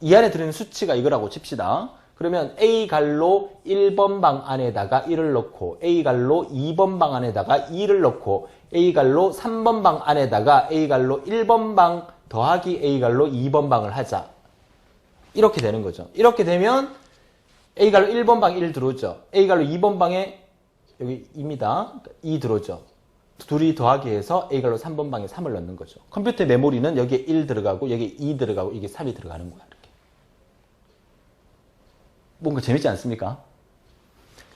S1: 이 안에 들어있는 수치가 이거라고 칩시다. 그러면 A갈로 1번 방 안에다가 1을 넣고 A갈로 2번 방 안에다가 2를 넣고 A갈로 3번 방 안에다가 A갈로 1번 방 더하기 A갈로 2번 방을 하자. 이렇게 되는 거죠. 이렇게 되면 A갈로 1번 방에 1 들어오죠. A갈로 2번 방에 여기 2입니다. 2 들어오죠. 둘이 더하기 해서 A갈로 3번 방에 3을 넣는 거죠. 컴퓨터 메모리는 여기에 1 들어가고 여기에 2 들어가고 이게 3이 들어가는 거야. 이렇게. 뭔가 재밌지 않습니까?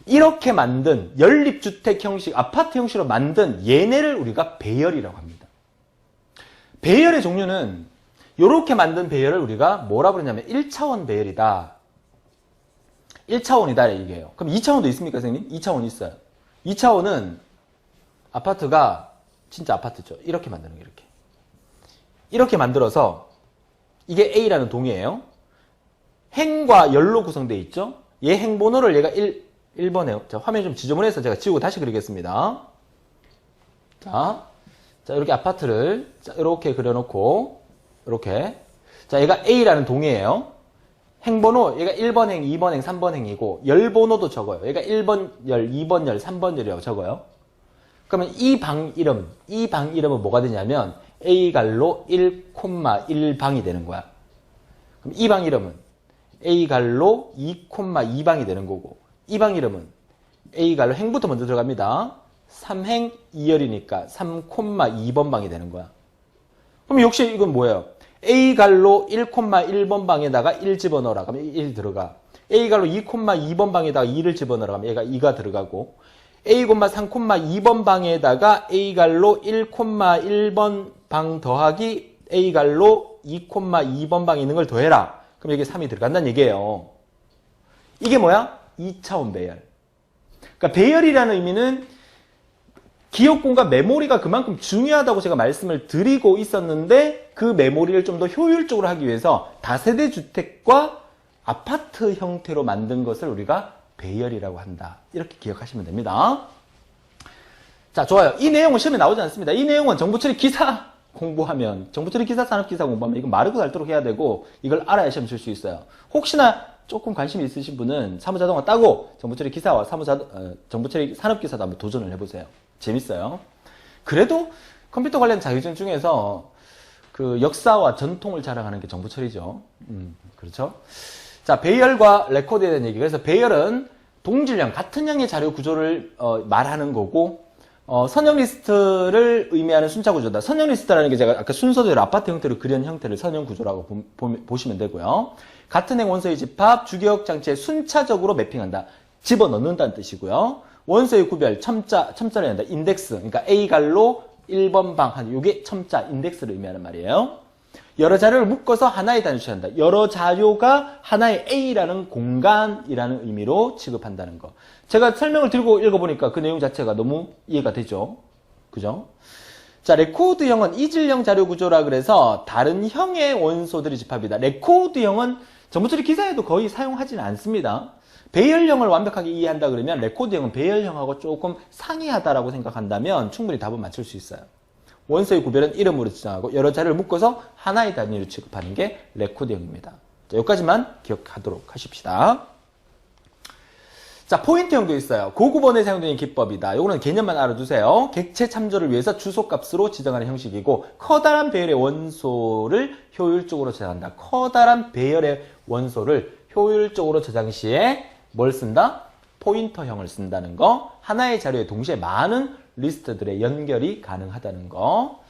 S1: 이렇게 만든 연립주택 형식, 아파트 형식으로 만든 얘네를 우리가 배열이라고 합니다. 배열의 종류는 이렇게 만든 배열을 우리가 뭐라 부르냐면 1차원 배열이다. 1차원이다 얘기해요. 그럼 2차원도 있습니까, 선생님? 2차원 있어요. 2차원은 아파트가 진짜 아파트죠. 이렇게 만드는 게 이렇게. 이렇게 만들어서 이게 A라는 동이에요. 행과 열로 구성되어 있죠. 얘 행번호를 얘가 1번에 자, 화면 좀 지저분해서 제가 지우고 다시 그리겠습니다. 자, 이렇게 아파트를 자, 이렇게 그려놓고 이렇게 자, 얘가 A라는 동이에요. 행번호 얘가 1번 행, 2번 행, 3번 행이고 열번호도 적어요. 얘가 1번 열, 2번 열, 3번 열이라고 적어요. 그러면 이 방 이름은 뭐가 되냐면 A갈로 1,1방이 되는 거야. 그럼 이 방 이름은 A갈로 2,2방이 되는 거고 이 방 이름은 A갈로 행부터 먼저 들어갑니다. 3행 2열이니까 3,2번 방이 되는 거야. 그럼 역시 이건 뭐예요? A갈로 1,1번 방에다가 1 집어넣어라. 그러면 1 들어가. A갈로 2,2번 방에다가 2를 집어넣어라. 그러면 얘가 2가 들어가고 A, 3,2번 방에다가 A갈로 1,1번 방 더하기 A갈로 2,2번 방에 있는 걸 더해라. 그럼 여기 3이 들어간다는 얘기예요. 이게 뭐야? 2차원 배열. 그러니까 배열이라는 의미는 기억공간 메모리가 그만큼 중요하다고 제가 말씀을 드리고 있었는데 그 메모리를 좀 더 효율적으로 하기 위해서 다세대 주택과 아파트 형태로 만든 것을 우리가 배열이라고 한다. 이렇게 기억하시면 됩니다. 자, 좋아요. 이 내용은 시험에 나오지 않습니다. 이 내용은 정보처리 기사 공부하면, 정보처리 기사, 산업기사 공부하면 이거 마르고 닳도록 해야 되고 이걸 알아야 시험 칠 수 있어요. 혹시나 조금 관심이 있으신 분은 사무자동화 따고 정보처리 기사와 정보처리 산업기사도 한번 도전을 해보세요. 재밌어요. 그래도 컴퓨터 관련 자격증 중에서 그 역사와 전통을 자랑하는 게 정보처리죠. 그렇죠? 자, 배열과 레코드에 대한 얘기. 그래서 배열은 동질형, 같은 형의 자료 구조를 말하는 거고, 선형 리스트를 의미하는 순차 구조다. 선형 리스트라는 게 제가 아까 순서대로 아파트 형태로 그린 형태를 선형 구조라고 보시면 되고요. 같은 행 원소의 집합, 주기억 장치에 순차적으로 매핑한다. 집어넣는다는 뜻이고요. 원소의 구별, 첨자를 한다. 인덱스. 그러니까 A갈로 1번 방, 이게 첨자, 인덱스를 의미하는 말이에요. 여러 자료를 묶어서 하나의 단위로 취한다. 여러 자료가 하나의 A라는 공간이라는 의미로 취급한다는 거. 제가 설명을 들고 읽어보니까 그 내용 자체가 너무 이해가 되죠. 그죠? 자, 레코드형은 이질형 자료 구조라 그래서 다른 형의 원소들의 집합이다. 레코드형은 정보처리 기사에도 거의 사용하지는 않습니다. 배열형을 완벽하게 이해한다 그러면 레코드형은 배열형하고 조금 상이하다라고 생각한다면 충분히 답은 맞출 수 있어요. 원소의 구별은 이름으로 지정하고 여러 자료를 묶어서 하나의 단위로 취급하는 게 레코드형입니다. 자, 여기까지만 기억하도록 하십시다. 자, 포인트형도 있어요. 고급원에 사용되는 기법이다. 요거는 개념만 알아두세요. 객체 참조를 위해서 주소값으로 지정하는 형식이고 커다란 배열의 원소를 효율적으로 저장한다. 커다란 배열의 원소를 효율적으로 저장 시에 뭘 쓴다? 포인터형을 쓴다는 거. 하나의 자료에 동시에 많은 리스트들의 연결이 가능하다는 거.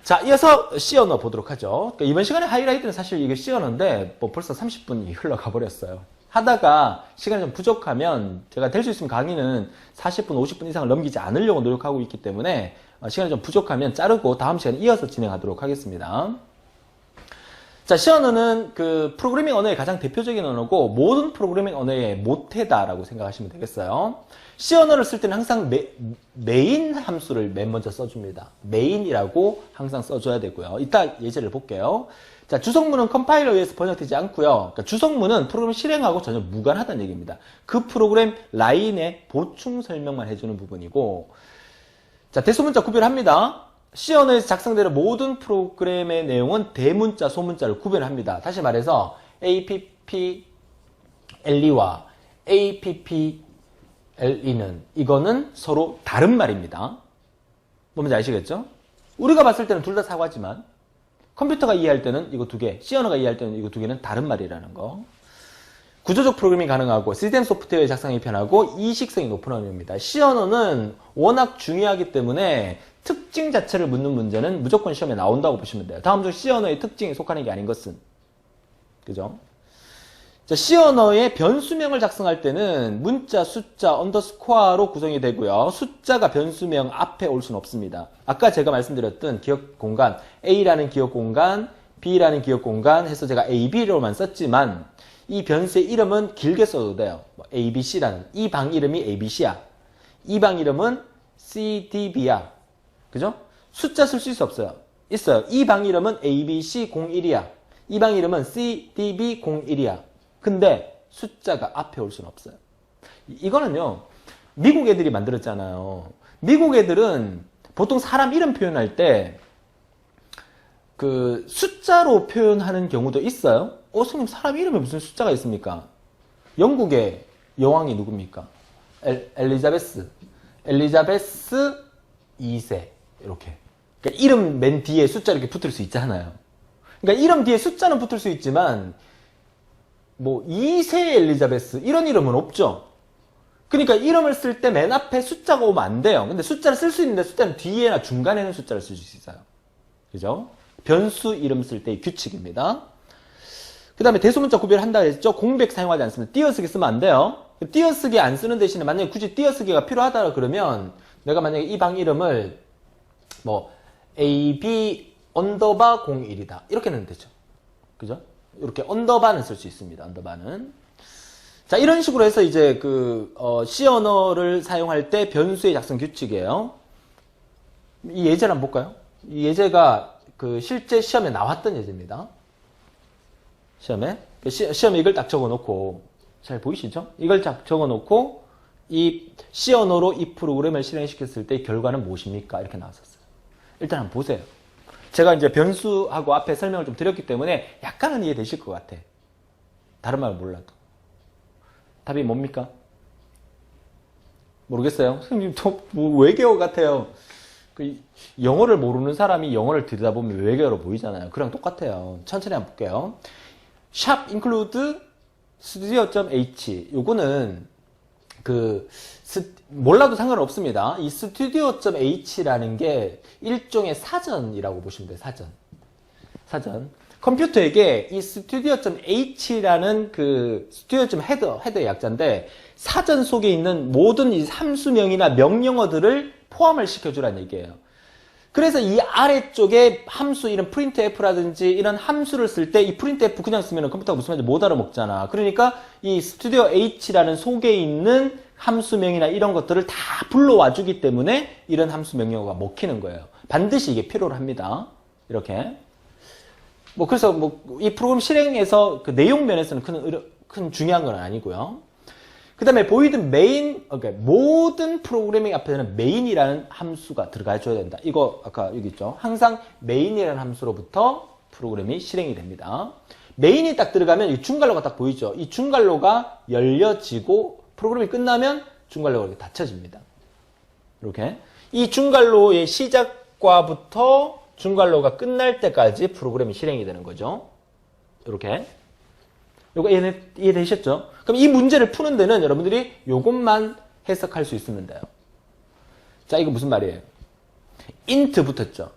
S1: 자, 이어서 C 언어 보도록 하죠. 그러니까 이번 시간에 하이라이트는 사실 이게 C 언어인데 뭐 벌써 30분이 흘러가 버렸어요. 하다가 시간이 좀 부족하면 제가 될 수 있으면 강의는 40분, 50분 이상을 넘기지 않으려고 노력하고 있기 때문에 시간이 좀 부족하면 자르고 다음 시간에 이어서 진행하도록 하겠습니다. 자, C 언어는 그 프로그래밍 언어의 가장 대표적인 언어고 모든 프로그래밍 언어의 모태다라고 생각하시면 되겠어요. C 언어를 쓸 때는 항상 메인 함수를 맨 먼저 써줍니다. 메인이라고 항상 써줘야 되고요. 이따 예제를 볼게요. 자, 주성문은 컴파일러에 의해서 번역되지 않고요. 그러니까 주성문은 프로그램 실행하고 전혀 무관하다는 얘기입니다. 그 프로그램 라인의 보충 설명만 해주는 부분이고, 자, 대소문자 구별합니다. C 언어에서 작성되는 모든 프로그램의 내용은 대문자, 소문자를 구별합니다. 다시 말해서 APPLE와 APPLE는 이거는 서로 다른 말입니다. 뭔지 아시겠죠? 우리가 봤을 때는 둘 다 사과지만 컴퓨터가 이해할 때는 이거 두 개, C 언어가 이해할 때는 이거 두 개는 다른 말이라는 거. 구조적 프로그래밍이 가능하고 시스템 소프트웨어 작성이 편하고 이식성이 높은 언어입니다. C 언어는 워낙 중요하기 때문에 특징 자체를 묻는 문제는 무조건 시험에 나온다고 보시면 돼요. 다음 중 C 언어의 특징에 속하는 게 아닌 것은. 그죠? 자, C 언어의 변수명을 작성할 때는 문자, 숫자, 언더스코어로 구성이 되고요. 숫자가 변수명 앞에 올 수는 없습니다. 아까 제가 말씀드렸던 기억 공간, A라는 기억 공간, B라는 기억 공간 해서 제가 A, B로만 썼지만 이 변수의 이름은 길게 써도 돼요. A, B, C라는. 이 방 이름이 A, B, C야. 이 방 이름은 C, D, B야. 그죠? 숫자 쓸 수 없어요. 있어요. 이 방 이름은 A, B, C, 01이야. 이 방 이름은 C, D, B, 01이야. 근데 숫자가 앞에 올 수는 없어요. 이거는요, 미국 애들이 만들었잖아요. 미국 애들은 보통 사람 이름 표현할 때 그 숫자로 표현하는 경우도 있어요. 선생님, 사람 이름에 무슨 숫자가 있습니까? 영국의 여왕이 누굽니까? 엘리자베스 2세. 이렇게. 그러니까 이름 맨 뒤에 숫자 이렇게 붙을 수 있잖아요. 그러니까 이름 뒤에 숫자는 붙을 수 있지만, 뭐, 2세 엘리자베스, 이런 이름은 없죠. 그러니까 이름을 쓸 때 맨 앞에 숫자가 오면 안 돼요. 근데 숫자를 쓸 수 있는데 숫자는 뒤에나 중간에는 숫자를 쓸 수 있어요. 그죠? 변수 이름 쓸 때의 규칙입니다. 그 다음에 대소문자 구별한다 했죠? 공백 사용하지 않습니다. 띄어쓰기 쓰면 안 돼요. 띄어쓰기 안 쓰는 대신에 만약에 굳이 띄어쓰기가 필요하다 그러면 내가 만약에 이 방 이름을 뭐 AB 언더바 01이다. 이렇게 넣으면 되죠. 그죠? 이렇게 언더바는 쓸 수 있습니다. 언더바는. 자, 이런 식으로 해서 이제 C 언어를 사용할 때 변수의 작성 규칙이에요. 이 예제를 한번 볼까요? 이 예제가 실제 시험에 나왔던 예제입니다. 시험에 이걸 딱 적어놓고, 잘 보이시죠? 이걸 딱 적어놓고 이 C 언어로 이 프로그램을 실행시켰을 때 결과는 무엇입니까? 이렇게 나왔었어요. 일단 한번 보세요. 제가 이제 변수하고 앞에 설명을 좀 드렸기 때문에 약간은 이해되실 것 같아. 다른 말은 몰라도. 답이 뭡니까? 모르겠어요. 선생님, 뭐 외계어 같아요. 영어를 모르는 사람이 영어를 들여다보면 외계어로 보이잖아요. 그랑 똑같아요. 천천히 한번 볼게요. 샵 include studio.h. 요거는 몰라도 상관없습니다. 이 studio.h라는 게 일종의 사전이라고 보시면 돼요. 사전. 컴퓨터에게 이 studio.h라는 studio.header의 약자인데 사전 속에 있는 모든 이 함수명이나 명령어들을 포함을 시켜주라는 얘기예요. 그래서 이 아래쪽에 함수 이런 printf라든지 이런 함수를 쓸 때 이 printf 그냥 쓰면 컴퓨터가 무슨 말인지 못 알아먹잖아. 그러니까 이 studio.h라는 속에 있는 함수명이나 이런 것들을 다 불러와 주기 때문에 이런 함수 명령어가 먹히는 거예요. 반드시 이게 필요로 합니다. 이렇게. 그래서 이 프로그램 실행에서 그 내용 면에서는 큰 중요한 건 아니고요. 그 다음에 보이드 메인, 모든 프로그래밍 앞에는 메인이라는 함수가 들어가줘야 된다. 이거 아까 여기 있죠. 항상 메인이라는 함수로부터 프로그램이 실행이 됩니다. 메인이 딱 들어가면 이 중괄호가 딱 보이죠. 이 중괄호가 열려지고 프로그램이 끝나면 중괄호가 이렇게 닫혀집니다. 이렇게. 이 중괄호의 시작과부터 중괄호가 끝날 때까지 프로그램이 실행이 되는 거죠. 이렇게. 요거 이해되셨죠? 그럼 이 문제를 푸는 데는 여러분들이 요것만 해석할 수 있으면 돼요. 자, 이거 무슨 말이에요? int 붙었죠?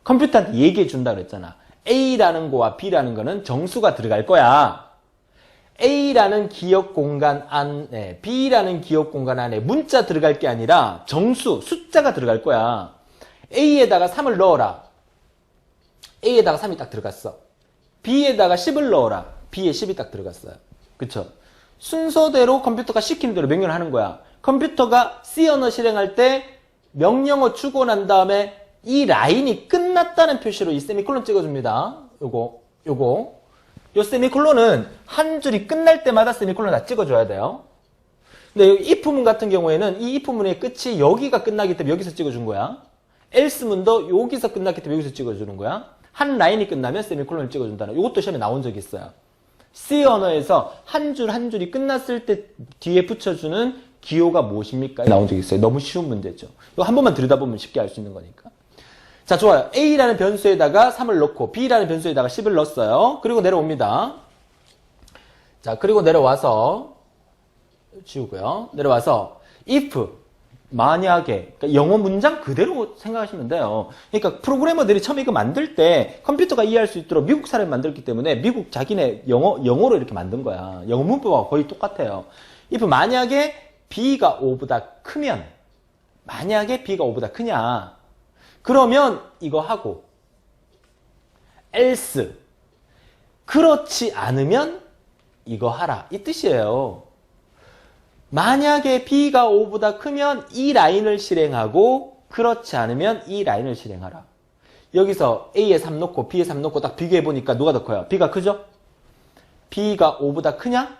S1: 컴퓨터한테 얘기해 준다 그랬잖아. A라는 거와 B라는 거는 정수가 들어갈 거야. A라는 기억 공간 안에, B라는 기억 공간 안에 문자 들어갈 게 아니라 정수, 숫자가 들어갈 거야. A에다가 3을 넣어라. A에다가 3이 딱 들어갔어. B에다가 10을 넣어라. B에 10이 딱 들어갔어요. 그쵸? 순서대로 컴퓨터가 시키는 대로 명령을 하는 거야. 컴퓨터가 C 언어 실행할 때 명령어 주고 난 다음에 이 라인이 끝났다는 표시로 이 세미콜론 찍어줍니다. 요 세미콜론은 한 줄이 끝날 때마다 세미콜론 다 찍어줘야 돼요. 근데 이 if문 같은 경우에는 이 if문의 끝이 여기가 끝나기 때문에 여기서 찍어준 거야. else문도 여기서 끝났기 때문에 여기서 찍어주는 거야. 한 라인이 끝나면 세미콜론을 찍어준다는, 이것도 시험에 나온 적이 있어요. C 언어에서 한 줄 한 줄이 끝났을 때 뒤에 붙여주는 기호가 무엇입니까? 나온 적이 있어요. 너무 쉬운 문제죠. 이거 한 번만 들여다보면 쉽게 알 수 있는 거니까. 자, 좋아요. A라는 변수에다가 3을 넣고 B라는 변수에다가 10을 넣었어요. 그리고 내려옵니다. 자, 그리고 내려와서 지우고요. 내려와서 if 만약에, 그러니까 영어 문장 그대로 생각하시면 돼요. 그러니까 프로그래머들이 처음에 이거 만들 때 컴퓨터가 이해할 수 있도록 미국 사람이 만들었기 때문에 미국 자기네 영어로 이렇게 만든 거야. 영어 문법과 거의 똑같아요. if 만약에 B가 5보다 크면, 만약에 B가 5보다 크냐, 그러면 이거 하고, else 그렇지 않으면 이거 하라, 이 뜻이에요. 만약에 B가 5보다 크면 이 라인을 실행하고, 그렇지 않으면 이 라인을 실행하라. 여기서 A에 3 놓고 B에 3 놓고 딱 비교해보니까 누가 더 커요? B가 크죠? B가 5보다 크냐?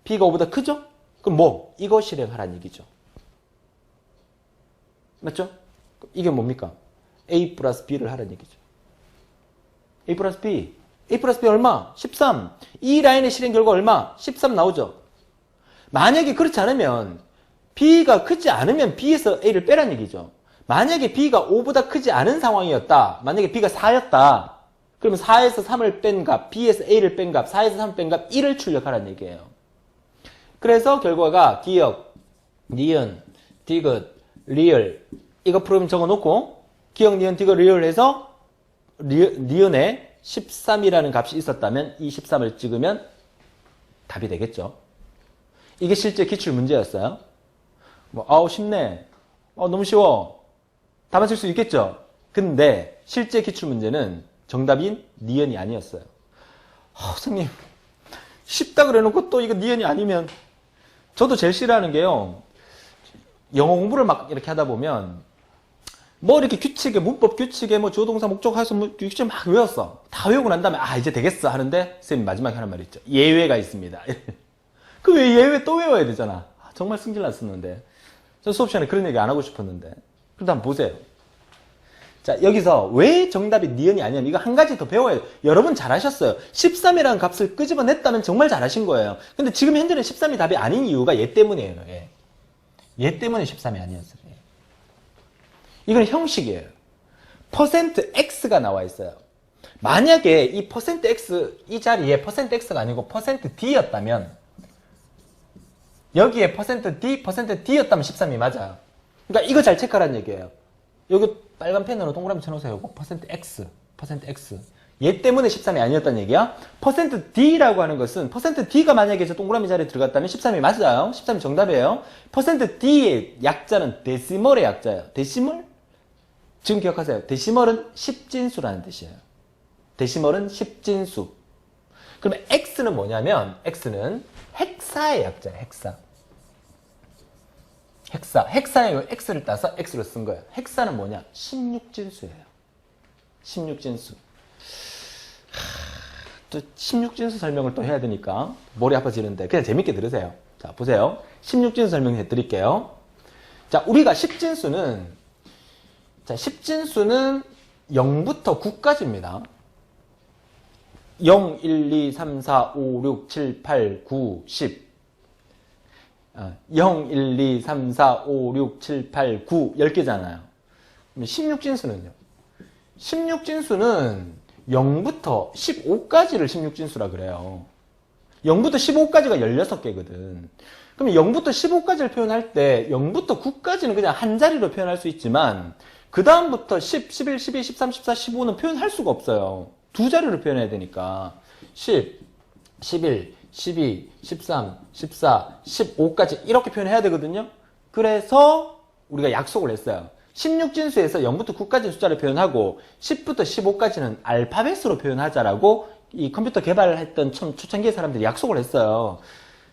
S1: B가 5보다 크죠? 그럼 뭐? 이거 실행하라는 얘기죠. 맞죠? 이게 뭡니까? A 플러스 B를 하라는 얘기죠. A 플러스 B. A 플러스 B 얼마? 13. 이 라인의 실행 결과 얼마? 13 나오죠. 만약에 그렇지 않으면, B가 크지 않으면 B에서 A를 빼라는 얘기죠. 만약에 B가 5보다 크지 않은 상황이었다. 만약에 B가 4였다. 그러면 4에서 3을 뺀 값, B에서 A를 뺀 값, 4에서 3을 뺀 값 1을 출력하라는 얘기예요. 그래서 결과가 기억, 니은, 디귿, 리을, 이거 프로그램 적어놓고 기억, 니은, 디귿, 리을 해서 니은에 13이라는 값이 있었다면 이 13을 찍으면 답이 되겠죠. 이게 실제 기출 문제였어요. 아우 쉽네. 너무 쉬워. 다 맞출 수 있겠죠. 근데 실제 기출 문제는 정답인 니은이 아니었어요. 선생님 쉽다 그래놓고 또 이거 니은이 아니면, 저도 제일 싫어하는 게요, 영어 공부를 막 이렇게 하다 보면 뭐 이렇게 규칙에, 문법 규칙에 뭐 조동사 목적 해서 뭐 규칙 막 외웠어. 다 외우고 난 다음에 이제 되겠어 하는데 선생님 마지막에 하는 말이 있죠. 예외가 있습니다. 그 왜 예외 또 외워야 되잖아. 정말 승질 났었는데. 전 수업 시간에 그런 얘기 안 하고 싶었는데. 그래도 한번 보세요. 자, 여기서 왜 정답이 니은이 아니냐면 이거 한 가지 더 배워야 돼요. 여러분 잘하셨어요. 13이라는 값을 끄집어냈다면 정말 잘하신 거예요. 근데 지금 현재는 13이 답이 아닌 이유가 얘 때문이에요. 얘 때문에 13이 아니었어요. 이건 형식이에요. %x가 나와 있어요. 만약에 이 %x, 이 자리에 %x가 아니고 %d였다면, 여기에 %d였다면 13이 맞아요. 그러니까 이거 잘 체크하라는 얘기예요. 여기 빨간 펜으로 동그라미 쳐놓으세요. 이거 %x. 얘 때문에 13이 아니었다는 얘기야. %d라고 하는 것은, %d가 만약에 저 동그라미 자리에 들어갔다면 13이 맞아요. 13이 정답이에요. %d의 약자는 데시멀의 약자예요. 데시멀? 지금 기억하세요. 데시멀은 십진수라는 뜻이에요. 데시멀은 십진수. 그러면 x는 뭐냐면, x는 헥사의 약자예요. 헥사의 x를 따서 x로 쓴 거예요. 헥사는 뭐냐? 16진수예요. 16진수. 또 16진수 설명을 또 해야 되니까 머리 아파지는데 그냥 재밌게 들으세요. 자, 보세요. 16진수 설명해 드릴게요. 자, 우리가 10진수는 0부터 9까지입니다. 0, 1, 2, 3, 4, 5, 6, 7, 8, 9, 10. 0, 1, 2, 3, 4, 5, 6, 7, 8, 9, 10개잖아요. 16진수는요? 16진수는 0부터 15까지를 16진수라 그래요. 0부터 15까지가 16개거든. 그럼 0부터 15까지를 표현할 때 0부터 9까지는 그냥 한 자리로 표현할 수 있지만 그 다음부터 10, 11, 12, 13, 14, 15는 표현할 수가 없어요. 두 자리로 표현해야 되니까 10, 11, 12, 13, 14, 15까지 이렇게 표현해야 되거든요. 그래서 우리가 약속을 했어요. 16진수에서 0부터 9까지 숫자를 표현하고 10부터 15까지는 알파벳으로 표현하자라고 이 컴퓨터 개발을 했던 초창기의 사람들이 약속을 했어요.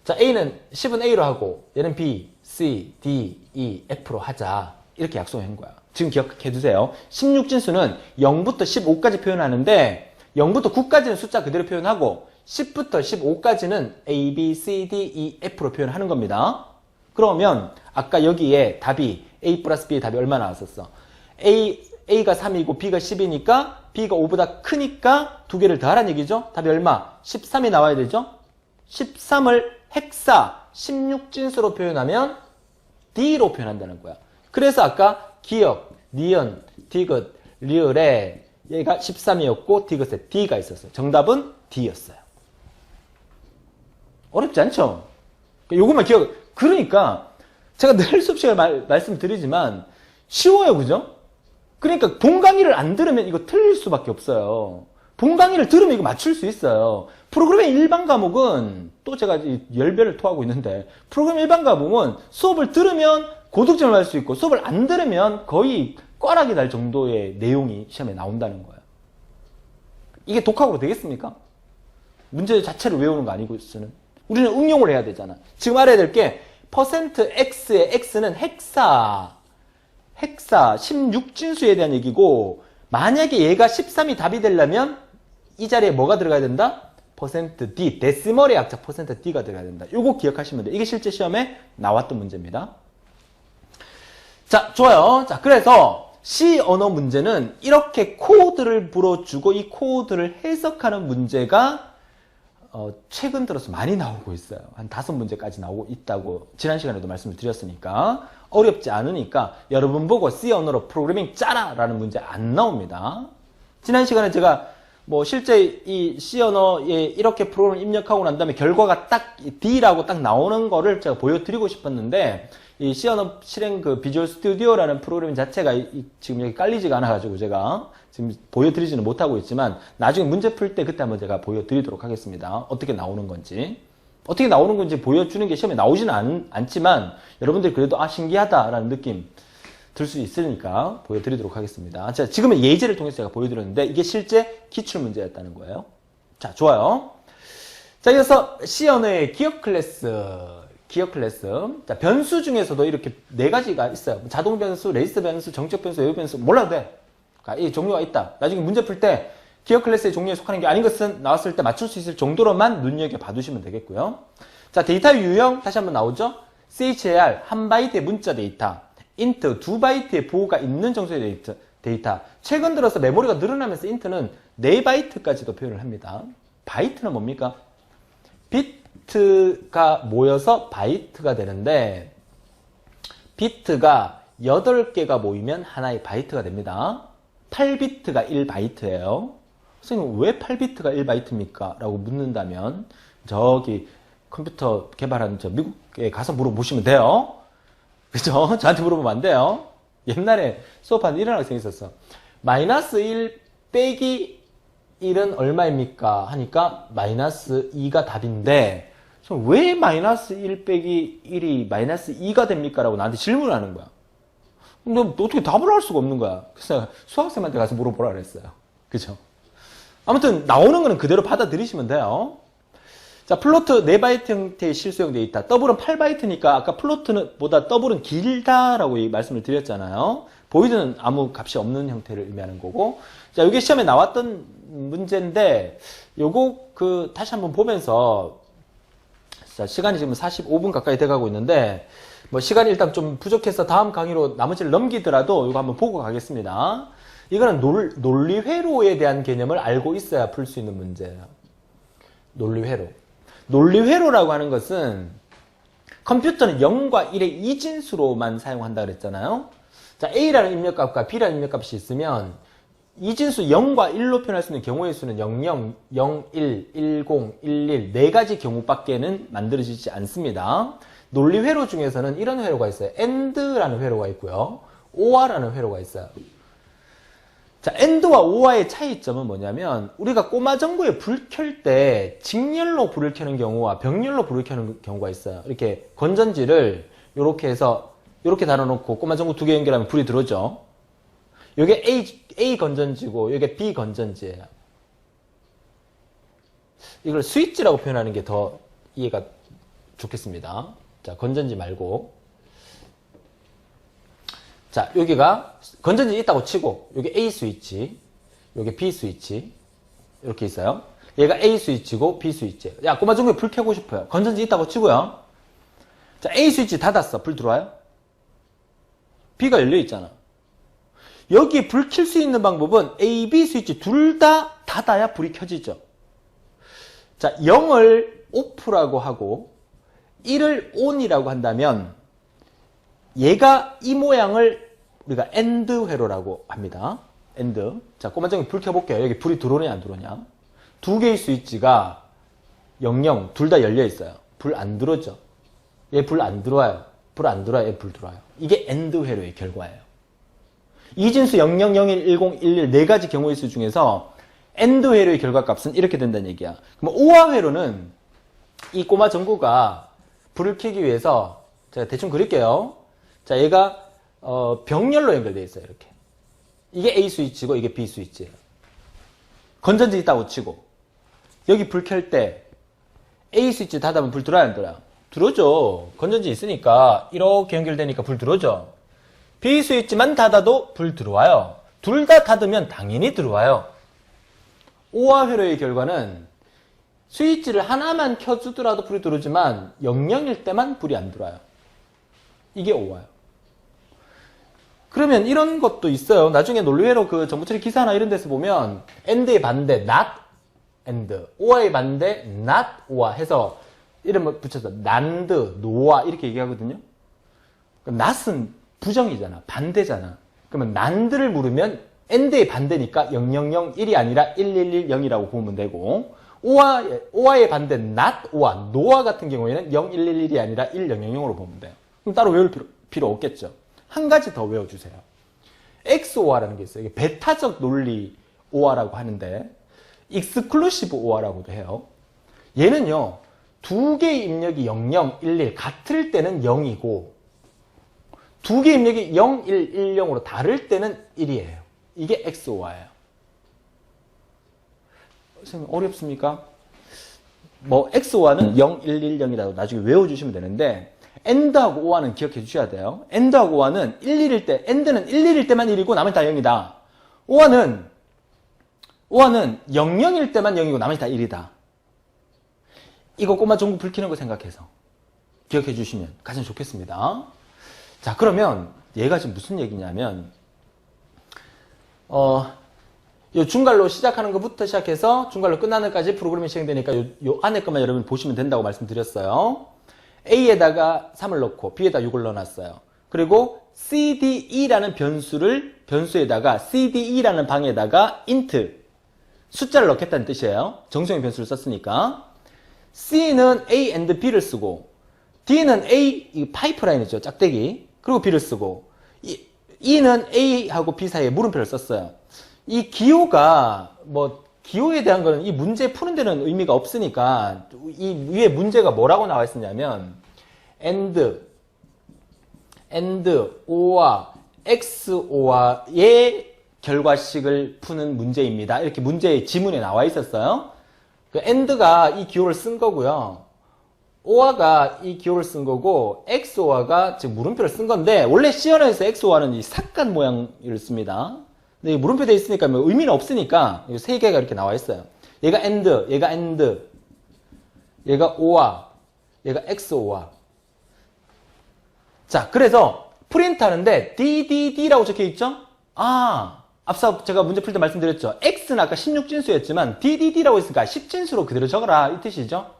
S1: 자, A는 10은 A로 하고 얘는 B, C, D, E, F로 하자. 이렇게 약속을 한 거야. 지금 기억해 두세요. 16진수는 0부터 15까지 표현하는데 0부터 9까지는 숫자 그대로 표현하고 10부터 15까지는 A, B, C, D, E, F로 표현하는 겁니다. 그러면 아까 여기에 답이 A 플러스 B의 답이 얼마 나왔었어? A가 3이고 B가 10이니까 B가 5보다 크니까 두 개를 더하라는 얘기죠? 답이 얼마? 13이 나와야 되죠? 13을 헥사 16진수로 표현하면 D로 표현한다는 거야. 그래서 아까 기억, 니은, 디귿, 리을에 얘가 13이었고 디귿에 D가 있었어요. 정답은 D였어요. 어렵지 않죠? 요것만 그러니까 제가 늘 수업시간에 말씀드리지만 쉬워요. 그죠? 그러니까 본 강의를 안 들으면 이거 틀릴 수밖에 없어요. 본 강의를 들으면 이거 맞출 수 있어요. 프로그래밍 일반 과목은 또 제가 열배를 토하고 있는데 프로그래밍 일반 과목은 수업을 들으면 고득점을 받을 수 있고 수업을 안 들으면 거의 꽈락이 날 정도의 내용이 시험에 나온다는 거예요. 이게 독학으로 되겠습니까? 문제 자체를 외우는 거 아니고 쓰는. 우리는 응용을 해야 되잖아. 지금 알아야 될 게 %x의 x는 헥사 16진수에 대한 얘기고 만약에 얘가 13이 답이 되려면 이 자리에 뭐가 들어가야 된다? %d, 데시멀의 약자 %d가 들어가야 된다. 요거 기억하시면 돼요. 이게 실제 시험에 나왔던 문제입니다. 자, 좋아요. 자, 그래서 C 언어 문제는 이렇게 코드를 불어주고 이 코드를 해석하는 문제가 최근 들어서 많이 나오고 있어요. 한 5문제까지 나오고 있다고 지난 시간에도 말씀을 드렸으니까 어렵지 않으니까 여러분 보고 C 언어로 프로그래밍 짜라 라는 문제 안 나옵니다. 지난 시간에 제가 실제 이 C 언어에 이렇게 프로그램을 입력하고 난 다음에 결과가 딱 D라고 딱 나오는 거를 제가 보여드리고 싶었는데 이 C 언어 실행 그 비주얼 스튜디오라는 프로그램 자체가 지금 여기 깔리지가 않아가지고 제가 지금 보여드리지는 못하고 있지만 나중에 문제 풀 때 그때 한번 제가 보여드리도록 하겠습니다. 어떻게 나오는 건지. 어떻게 나오는 건지 보여주는 게 시험에 나오지는 않지만 여러분들이 그래도 신기하다라는 느낌 들 수 있으니까 보여드리도록 하겠습니다. 자, 지금은 예제를 통해서 제가 보여드렸는데 이게 실제 기출문제였다는 거예요. 자, 좋아요. 자, 이어서 C 언어의 기억 클래스. 자, 변수 중에서도 이렇게 4가지가 있어요. 자동 변수, 레이스 변수, 정적 변수, 외부 변수 몰라도 돼. 이 종류가 있다. 나중에 문제 풀 때 기억 클래스의 종류에 속하는 게 아닌 것은 나왔을 때 맞출 수 있을 정도로만 눈여겨 봐두시면 되겠고요. 자, 데이터 유형 다시 한번 나오죠. CHAR 한 바이트의 문자 데이터, 인트 2바이트의 부호가 있는 정도의 데이터. 최근 들어서 메모리가 늘어나면서 인트는 4바이트까지도 표현을 합니다. 바이트는 뭡니까? 비트가 모여서 바이트가 되는데 비트가 8개가 모이면 하나의 바이트가 됩니다. 8비트가 1바이트예요. 선생님 왜 8비트가 1바이트입니까? 라고 묻는다면 저기 컴퓨터 개발하는 저 미국에 가서 물어보시면 돼요. 그죠? 저한테 물어보면 안 돼요. 옛날에 수업하는 이런 학생이 있었어. -1 빼기 1은 얼마입니까? 하니까 -2가 답인데 왜 -1 빼기 1이 -2가 됩니까? 라고 나한테 질문을 하는 거야. 근데 어떻게 답을 할 수가 없는 거야. 그래서 수학생한테 가서 물어보라 그랬어요. 그죠? 아무튼 나오는 거는 그대로 받아들이시면 돼요. 자, 플로트 4바이트 형태의 실수형 데이터. 더블은 8바이트니까 아까 플로트보다 더블은 길다라고 말씀을 드렸잖아요. 보이드는 아무 값이 없는 형태를 의미하는 거고. 자, 이게 시험에 나왔던 문제인데 요거 다시 한번 보면서 자, 시간이 지금 45분 가까이 돼가고 있는데 시간이 일단 좀 부족해서 다음 강의로 나머지를 넘기더라도 이거 한번 보고 가겠습니다. 이거는 논리회로에 대한 개념을 알고 있어야 풀 수 있는 문제예요. 논리회로. 논리회로라고 하는 것은 컴퓨터는 0과 1의 이진수로만 사용한다 그랬잖아요. 자, A라는 입력값과 B라는 입력값이 있으면 이진수 0과 1로 표현할 수 있는 경우의 수는 00, 01, 10, 11 4가지 경우밖에는 만들어지지 않습니다. 논리회로 중에서는 이런 회로가 있어요. AND라는 회로가 있고요. OR라는 회로가 있어요. 자, AND와 OR의 차이점은 뭐냐면 우리가 꼬마 전구에 불 켤 때 직렬로 불을 켜는 경우와 병렬로 불을 켜는 경우가 있어요. 이렇게 건전지를 이렇게 해서 이렇게 달아놓고 꼬마 전구 두 개 연결하면 불이 들어오죠. 이게 A 건전지고 이게 B 건전지예요. 이걸 스위치라고 표현하는 게 더 이해가 좋겠습니다. 자, 건전지 말고. 자, 여기가 건전지 있다고 치고, 여기 A 스위치, 여기 B 스위치, 이렇게 있어요. 얘가 A 스위치고 B 스위치. 야, 꼬마 전구에 불 켜고 싶어요. 건전지 있다고 치고요. 자, A 스위치 닫았어. 불 들어와요? B가 열려 있잖아. 여기 불 켤 수 있는 방법은 A, B 스위치 둘 다 닫아야 불이 켜지죠. 자, 0을 오프라고 하고 1을 ON이라고 한다면 얘가 이 모양을 우리가 AND 회로라고 합니다. AND. 자, 꼬마정이 불 켜볼게요. 여기 불이 들어오냐 안 들어오냐. 두 개의 스위치가 00 둘 다 열려 있어요. 불 안 들어오죠. 얘 불 안 들어와요. 불 안 들어와요. 얘 불 들어와요. 이게 AND 회로의 결과예요. 이진수 00, 01, 10, 11 네 가지 경우의 수 중에서 AND 회로의 결과값은 이렇게 된다는 얘기야. 그럼 OR 회로는 이 꼬마 전구가 불을 켜기 위해서 제가 대충 그릴게요. 자, 얘가 병렬로 연결되어 있어요. 이렇게. 이게 A 스위치고 이게 B 스위치예요. 건전지 있다고 치고 여기 불 켤 때 A 스위치 닫으면 불 들어야 안 들어요? 들어오죠. 건전지 있으니까 이렇게 연결되니까 불 들어오죠. B 스위치만 닫아도 불 들어와요. 둘 다 닫으면 당연히 들어와요. OR 회로의 결과는 스위치를 하나만 켜주더라도 불이 들어오지만 00일 때만 불이 안 들어와요. 이게 OR예요. 그러면 이런 것도 있어요. 나중에 논리회로 그 정보처리 기사나 이런 데서 보면 AND의 반대 not AND, OR의 반대 not OR 해서 이름을 붙여서 NAND, NOR 이렇게 얘기하거든요. not은 부정이잖아. 반대잖아. 그러면 NAND를 물으면 AND의 반대니까 000, 1이 아니라 1110 0이라고 보면 되고 OR의 반대 not OR, NOR 같은 경우에는 0111이 아니라 1000으로 보면 돼요. 그럼 따로 외울 필요 없겠죠. 한 가지 더 외워주세요. XOR라는 게 있어요. 이게 배타적 논리 OR라고 하는데 익스클루시브 OR라고도 해요. 얘는요. 두 개의 입력이 00, 11 같을 때는 0이고 두 개의 입력이 0, 1, 10으로 다를 때는 1이에요. 이게 XOR예요. 선생님 어렵습니까? 뭐 XOR는 0, 1, 1, 0이라고 나중에 외워주시면 되는데 AND하고 OR는 기억해 주셔야 돼요. AND하고 OR는 1, 1일 때, AND는 1, 1일 때만 1이고 나머지 다 0이다. OR는 0, 0일 때만 0이고 나머지 다 1이다. 이거 꼬마 전구 불 켜는 거 생각해서 기억해 주시면 가장 좋겠습니다. 자, 그러면 얘가 지금 무슨 얘기냐면 요 중괄로 시작하는 것부터 시작해서 중괄로 끝나는 것까지 프로그램이 실행되니까 요 안에 것만 여러분 보시면 된다고 말씀드렸어요. A에다가 3을 넣고 B에다 6을 넣어놨어요. 그리고 CDE라는 변수에다가 CDE라는 방에다가 int 숫자를 넣겠다는 뜻이에요. 정수형 변수를 썼으니까 C는 A and B를 쓰고 D는 A, 이 파이프라인이죠. 짝대기. 그리고 B를 쓰고 E는 A하고 B 사이에 물음표를 썼어요. 이 기호가 기호에 대한 거는 이 문제 푸는 데는 의미가 없으니까 이 위에 문제가 뭐라고 나와 있었냐면 AND, OR, XOR의 결과식을 푸는 문제입니다. 이렇게 문제의 지문에 나와 있었어요. 그 AND가 이 기호를 쓴 거고요. OR가 이 기호를 쓴 거고 XOR가 지금 물음표를 쓴 건데 원래 C언어에서 XOR는 이 삭간 모양을 씁니다. 근데 물음표 돼 있으니까 뭐 의미는 없으니까 세 개가 이렇게 나와 있어요. 얘가 AND, 얘가 AND, 얘가 OR, 얘가 XOR. 자, 그래서 프린트 하는데 DDD라고 적혀 있죠? 앞서 제가 문제 풀 때 말씀드렸죠. X는 아까 16진수였지만 DDD라고 했으니까 10진수로 그대로 적어라 이 뜻이죠.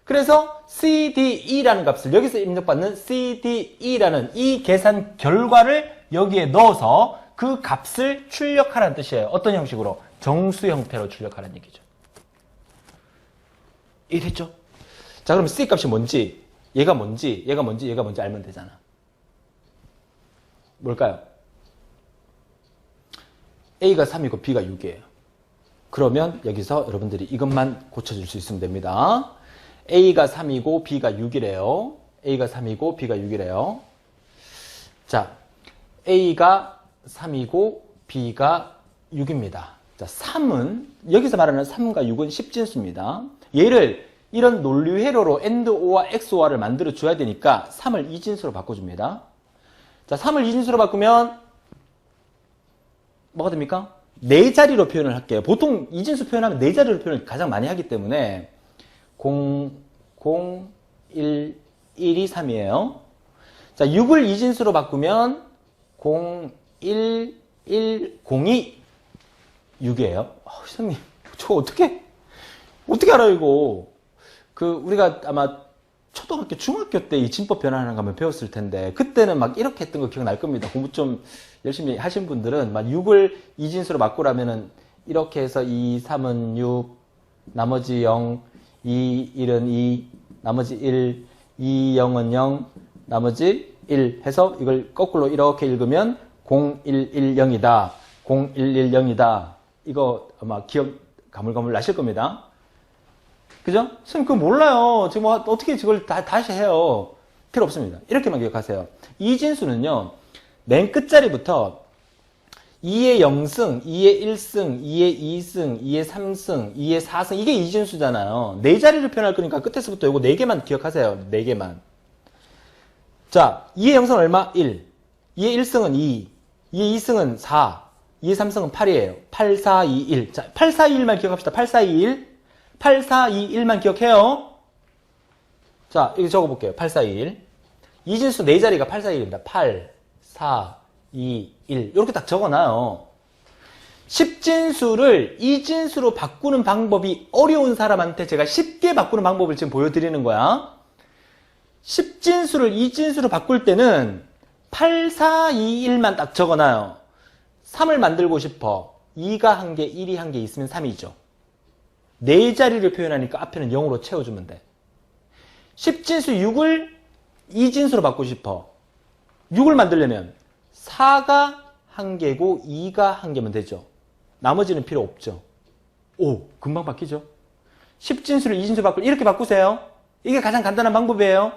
S1: 그래서 CDE라는 값을 여기서 입력받는 CDE라는 이 계산 결과를 여기에 넣어서 그 값을 출력하라는 뜻이에요. 어떤 형식으로? 정수 형태로 출력하라는 얘기죠. 이해됐죠? 자, 그럼 C 값이 뭔지, 얘가 뭔지, 얘가 뭔지, 얘가 뭔지 알면 되잖아. 뭘까요? A가 3이고 B가 6이에요. 그러면 여기서 여러분들이 이것만 고쳐줄 수 있으면 됩니다. A가 3이고 B가 6이래요. A가 3이고 B가 6이래요. 자, A가 3이고 B가 6입니다. 자, 3은 여기서 말하는 3과 6은 10진수입니다. 얘를 이런 논리회로로 AND OR와 XOR OR를 만들어 줘야 되니까 3을 2진수로 바꿔줍니다. 자, 3을 2진수로 바꾸면 뭐가 됩니까? 4자리로 표현을 할게요. 보통 2진수 표현하면 4자리로 표현을 가장 많이 하기 때문에 0, 0, 1, 1이 3이에요. 자, 6을 2진수로 바꾸면 0, 1, 1, 0이 6이에요. 선생님, 저 어떻게 알아요, 이거? 우리가 아마 초등학교, 중학교 때 이 진법 변환하는 거 한번 배웠을 텐데, 그때는 막 이렇게 했던 거 기억날 겁니다. 공부 좀 열심히 하신 분들은 막 6을 2진수로 바꾸라면은 이렇게 해서 2, 3은 6, 나머지 0, 2, 1은 2, 나머지 1, 2, 0은 0, 나머지 1 해서 이걸 거꾸로 이렇게 읽으면 0, 1, 1, 0이다. 0, 1, 1, 0이다. 이거 아마 기억 가물가물 나실 겁니다. 그죠? 선생님 그거 몰라요. 지금 어떻게 이걸 다시 해요. 필요 없습니다. 이렇게만 기억하세요. 이진수는요. 맨 끝자리부터 2의 0승, 2의 1승, 2의 2승, 2의 3승, 2의 4승 이게 이진수잖아요. 4자리를 표현할 거니까 끝에서부터 이거 4개만 기억하세요. 4개만. 자, 2의 0승은 얼마? 1. 2의 1승은 2. 2의 2승은 4. 2의 3승은 8이에요. 8, 4, 2, 1. 자, 8, 4, 2, 1만 기억합시다. 8, 4, 2, 1. 8, 4, 2, 1만 기억해요. 자, 여기 적어볼게요. 8, 4, 2, 1. 이진수 4자리가 8, 4, 2, 1입니다. 8, 4, 2, 1. 이렇게 딱 적어놔요. 10진수를 2진수로 바꾸는 방법이 어려운 사람한테 제가 쉽게 바꾸는 방법을 지금 보여드리는 거야. 10진수를 2진수로 바꿀 때는 8, 4, 2, 1만 딱 적어놔요. 3을 만들고 싶어. 2가 1개, 1이 1개 있으면 3이죠. 4자리를 표현하니까 앞에는 0으로 채워주면 돼. 10진수 6을 2진수로 바꾸고 싶어. 6을 만들려면 4가 1개고 2가 1개면 되죠. 나머지는 필요 없죠. 오, 금방 바뀌죠. 10진수를 2진수로 바꾸고 이렇게 바꾸세요. 이게 가장 간단한 방법이에요.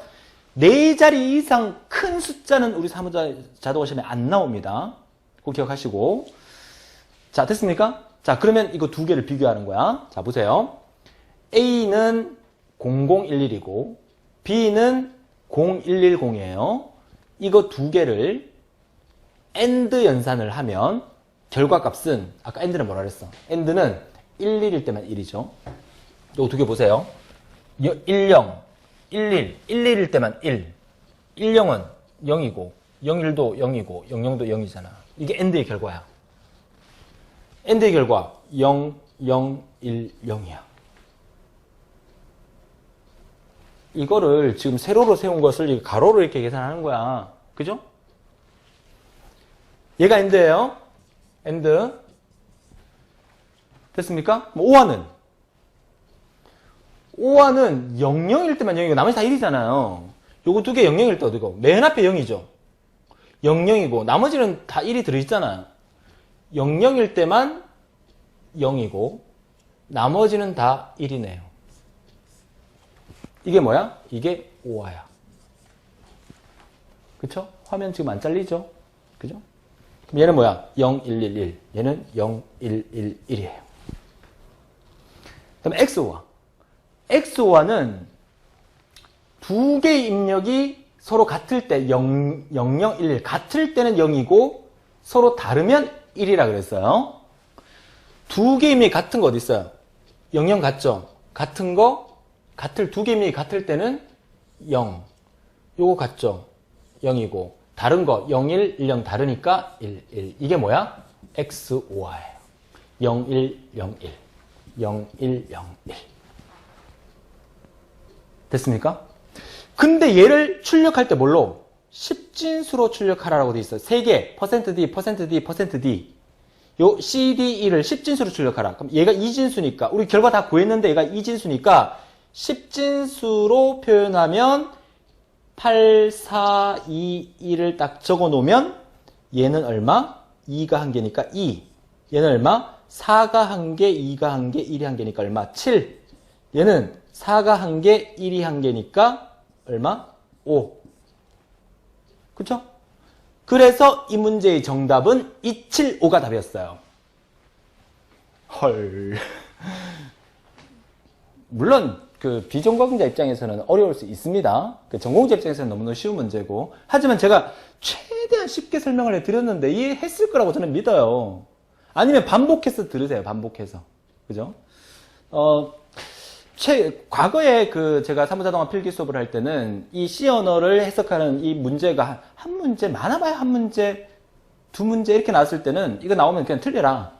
S1: 4자리 이상 큰 숫자는 우리 자동화 시험에 안 나옵니다. 꼭 기억하시고. 자, 됐습니까? 자, 그러면 이거 두 개를 비교하는 거야. 자, 보세요. A는 0011이고 B는 0110이에요. 이거 두 개를 AND 연산을 하면 결과값은 아까 AND는 뭐라 그랬어? AND는 11일 때만 1이죠. 이거 두 개 보세요. 10, 11, 11일 때만 1. 10은 0이고 01도 0이고 00도 0이잖아. 이게 AND의 결과야. AND의 결과 0, 0, 1, 0이야. 이거를 지금 세로로 세운 것을 가로로 이렇게 계산하는 거야. 그죠? 얘가 AND예요. AND. 됐습니까? 오화는 00일 때만 0이고 나머지 다 1이잖아요. 요거 두 개 00일 때 어디고? 맨 앞에 0이죠. 00이고 나머지는 다 1이 들어있잖아요. 00일 때만 0이고 나머지는 다 1이네요. 이게 뭐야? 이게 오화야. 그쵸? 화면 지금 안 잘리죠? 그죠? 그럼 얘는 뭐야? 0, 1, 1, 1. 얘는 0, 1, 1, 1이에요. 그럼 XOR. XOR는 두 개의 입력이 서로 같을 때 0, 0, 0, 1, 1. 같을 때는 0이고 서로 다르면 1이라 그랬어요. 두 개의 입력이 같은 거 어디 있어요? 0, 0 같죠? 같은 거 두 개의 입력이 같을 때는 0. 요거 같죠? 0이고 다른 거 0, 1, 1, 0 다르니까 1, 1. 이게 뭐야? XOR예요. 0, 1, 0, 1. 0, 1, 0, 1. 됐습니까? 근데 얘를 출력할 때 뭘로? 10진수로 출력하라고 돼 있어요. 3개, %d, %d, %d. 요 CDE를 10진수로 출력하라. 그럼 얘가 2진수니까, 우리 결과 다 구했는데 얘가 2진수니까 10진수로 표현하면 8, 4, 2, 1을 딱 적어 놓으면 얘는 얼마? 2가 1개니까 2. 얘는 얼마? 4가 1개, 2가 1개, 1이 1개니까 얼마? 7. 얘는 4가 1개, 1이 1개니까 얼마? 5. 그쵸? 그래서 이 문제의 정답은 275가 답이었어요. 헐. 물론 그 비전공자 입장에서는 어려울 수 있습니다. 그 전공자 입장에서는 너무너무 쉬운 문제고, 하지만 제가 최대한 쉽게 설명을 해드렸는데 이해했을 거라고 저는 믿어요. 아니면 반복해서 들으세요. 반복해서. 그죠? 과거에 그 제가 사무자동화 필기 수업을 할 때는 이 C 언어를 해석하는 이 문제가 한 문제, 많아봐야 한 문제, 두 문제 이렇게 나왔을 때는 이거 나오면 그냥 틀려라.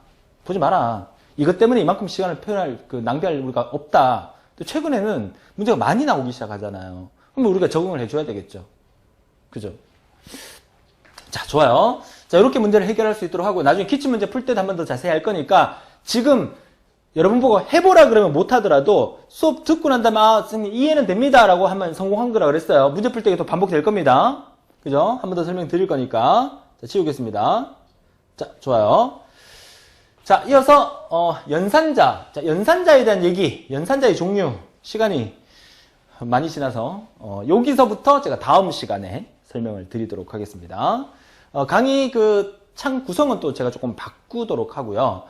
S1: 보지 마라. 이것 때문에 이만큼 시간을 표현할, 낭비할 우리가 없다. 또 최근에는 문제가 많이 나오기 시작하잖아요. 그럼 우리가 적응을 해줘야 되겠죠. 그죠? 자, 좋아요. 자, 이렇게 문제를 해결할 수 있도록 하고, 나중에 기출 문제 풀 때도 한 번 더 자세히 할 거니까, 지금 여러분 보고 해보라 그러면 못하더라도 수업 듣고 난 다음에, 아, 선생님 이해는 됩니다. 라고 하면 성공한 거라 그랬어요. 문제 풀 때 또 반복될 겁니다. 그죠? 한 번 더 설명 드릴 거니까. 자, 치우겠습니다. 자, 좋아요. 자, 이어서, 연산자. 자, 연산자에 대한 얘기, 연산자의 종류, 시간이 많이 지나서, 여기서부터 제가 다음 시간에 설명을 드리도록 하겠습니다. 강의 창 구성은 또 제가 조금 바꾸도록 하고요.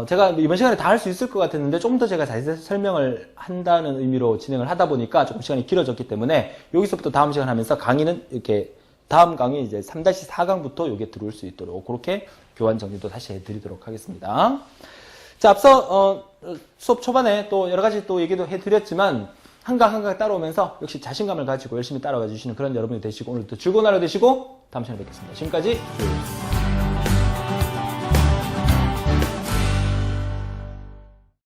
S1: 제가 이번 시간에 다 할 수 있을 것 같았는데 조금 더 제가 자세히 설명을 한다는 의미로 진행을 하다 보니까 조금 시간이 길어졌기 때문에 여기서부터 다음 시간 하면서 강의는 이렇게 다음 강의 이제 3-4강부터 이게 들어올 수 있도록 그렇게 교환 정리도 다시 해드리도록 하겠습니다. 자, 앞서 수업 초반에 또 여러 가지 또 얘기도 해드렸지만 한강 한강 따라오면서 역시 자신감을 가지고 열심히 따라가 주시는 그런 여러분이 되시고 오늘도 즐거운 하루 되시고 다음 시간에 뵙겠습니다. 지금까지 조효입니다.